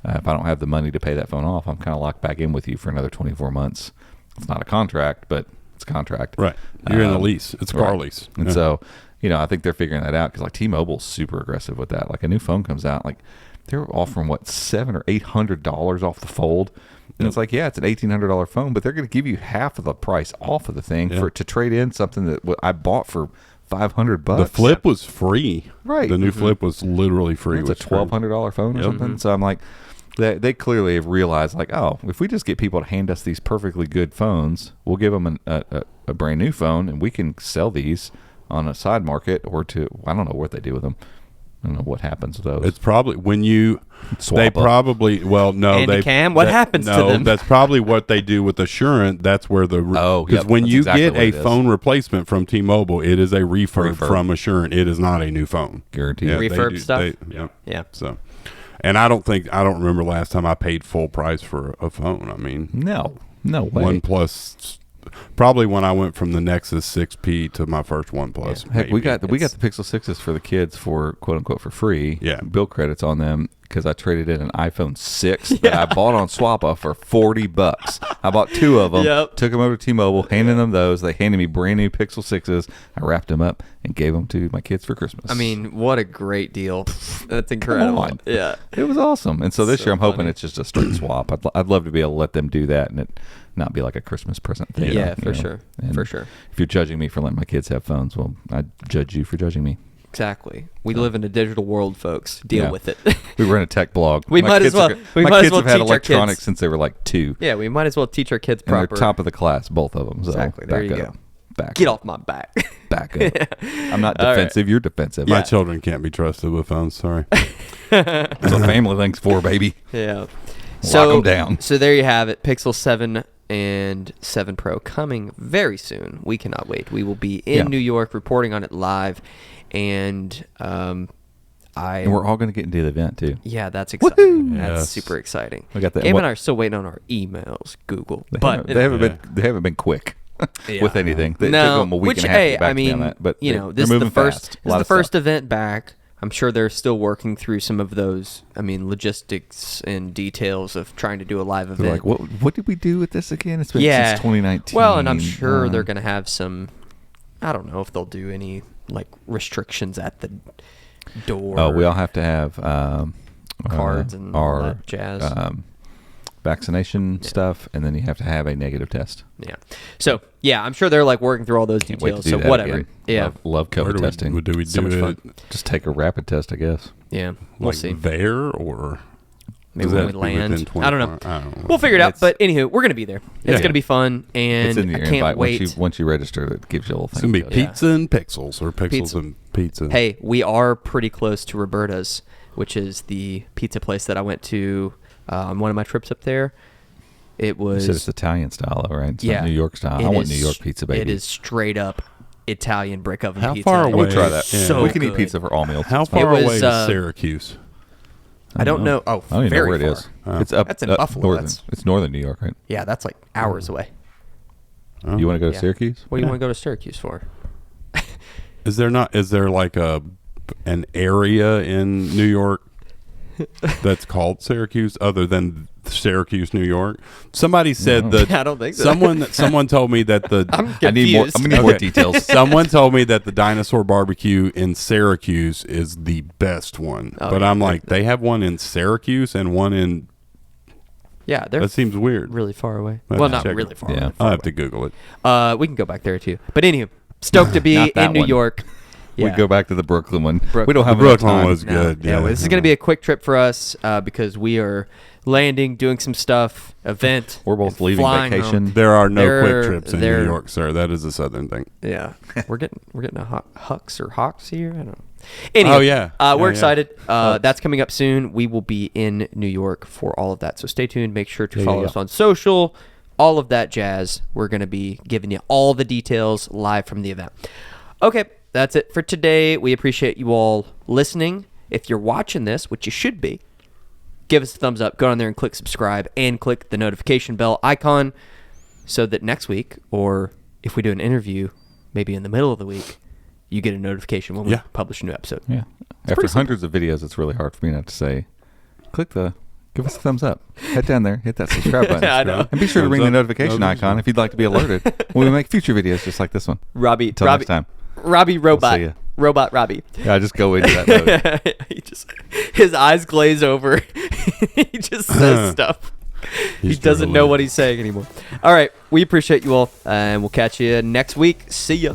If I don't have the money to pay that phone off, I'm kind of locked back in with you for another 24 months. It's not a contract, but it's a contract. Right. You're in a lease. It's a car lease. And so, I think they're figuring that out because like T-Mobile's super aggressive with that. Like a new phone comes out, like they're offering $700 or $800 off the Fold. And it's like, it's an $1,800 phone, but they're going to give you half of the price off of the thing to trade in something that I bought for $500. The Flip was free. Right. The new Flip was literally free. It's a $1,200 phone or something. So I'm like, they clearly have realized, like, if we just get people to hand us these perfectly good phones, we'll give them a brand new phone, and we can sell these on a side market or I don't know what they do with them. I don't know what happens with those. It's probably when you swap they up. Probably well no Andy they Cam, what happens to them? That's probably what they do with Assurant. That's where because when you get a phone replacement from T-Mobile, it is a refurb from Assurant. It is not a new phone. Guaranteed. Refurb stuff. Yeah. So. And I don't remember last time I paid full price for a phone. I mean, no way. OnePlus, probably when I went from the Nexus 6P to my first OnePlus. Yeah. Heck, we got the Pixel 6s for the kids for quote unquote for free. Yeah, bill credits on them because I traded in an iPhone 6 that I bought on Swappa for $40. I bought 2 of them. Took them over to T-Mobile, handed them those. They handed me brand new Pixel 6s. I wrapped them up and gave them to my kids for Christmas. I mean, what a great deal! That's incredible. Yeah, it was awesome. And so this year, I'm hoping it's just a straight swap. I'd love to be able to let them do that and it not be like a Christmas present thing. Yeah, for sure. For sure. If you're judging me for letting my kids have phones, well, I judge you for judging me. Exactly. We live in a digital world, folks. Deal with it. We run a tech blog. We might as well. My kids have had electronics since they were like 2. Yeah, we might as well teach our kids proper. And they're top of the class, both of them. So exactly. There you go. Get off my back. Back up. I'm not defensive. Right. You're defensive. My children can't be trusted with phones. Sorry. That's what family thing's for, baby. Yeah. Lock them down. So there you have it. Pixel 7 and 7 Pro coming very soon. We cannot wait. We will be in New York reporting on it live. And and we're all going to get into the event too. Yeah, that's exciting. That's super exciting. We got that. Gabe and I are still waiting on our emails, Google. They haven't been quick with anything. They took them a week and a half to get back to me on that, but this is the first event back. I'm sure they're still working through some of those, logistics and details of trying to do a live event. They're like, what did we do with this again? It's been since 2019. Well, and I'm sure they're going to have some, I don't know if they'll do any like restrictions at the door. Oh, we all have to have cards and all that jazz. Vaccination stuff, and then you have to have a negative test. Yeah. So, I'm sure they're like working through all those Can't details. Wait to do So that whatever. Again. Yeah. Love COVID testing. Do we so do much fun. Just take a rapid test, I guess. Yeah. We'll see. There or maybe when we land. I don't know. We'll figure it out. But anywho, we're going to be there. It's going to be fun, and it's in your I can't invite. wait. Once you register, it gives you a little thing. It's going to be pizza and pixels, or pixels and pizza. Hey, we are pretty close to Roberta's, which is the pizza place that I went to on one of my trips up there. It was. You said it's Italian style, though, right? It's not New York style. I want New York pizza, baby. It is straight up Italian brick oven pizza. How far away? We'll try that. So we can good. eat pizza for all meals. How far away is Syracuse? I don't know. Oh, I don't even know where it is. It's up. That's in Buffalo. Northern. It's northern New York, right? Yeah, that's like hours away. You want to go to Yeah. Syracuse? What do you want to go to Syracuse for? Is there like an area in New York that's called Syracuse other than Syracuse, New York? Somebody said that. I don't think so. Someone told me that the. I'm I need more. confused. I need more details. Someone told me that the Dinosaur Barbecue in Syracuse is the best one, Oh, but yeah. I'm like, they have one in Syracuse and one in. Yeah, they're That seems weird. really far away. I'll Well, have to not check really it. far Yeah. away. I'll have to Google it. We can go back there too. But anywho, stoked to be Not that in New one. York. We Yeah. go back to the Brooklyn one. Brooklyn. We don't have The enough Brooklyn time. was No. good. Yeah, well, this is going to be a quick trip for us because we are landing, doing some stuff, event. We're both and leaving flying vacation. home. There are no They're- quick trips in New they're- York, sir. That is a Southern thing. Yeah, we're getting a Hux or Hawks here. I don't know. Anyway, Oh, yeah. we're Yeah, excited. That's coming up soon. We will be in New York for all of that. So stay tuned. Make sure to follow us on social. All of that jazz. We're going to be giving you all the details live from the event. Okay, that's it for today. We appreciate you all listening. If you're watching this, which you should be, give us a thumbs up. Go on there and click subscribe and click the notification bell icon so that next week, or if we do an interview, maybe in the middle of the week, you get a notification when we Yeah. publish a new episode. Yeah. After hundreds of videos, it's really hard for me not to say, give us a thumbs up. Head down there, hit that subscribe button. I know. And be sure to Thumbs ring the up, notification icon if you'd like to be alerted when we make future videos just like this one. Robbie, Until next time. Robbie Robot. see ya. Robot Robbie. Yeah, I just go into that mode. His eyes glaze over. He just says stuff. He He's doesn't know drooling. what he's saying anymore. All right. We appreciate you all, and we'll catch you next week. See ya.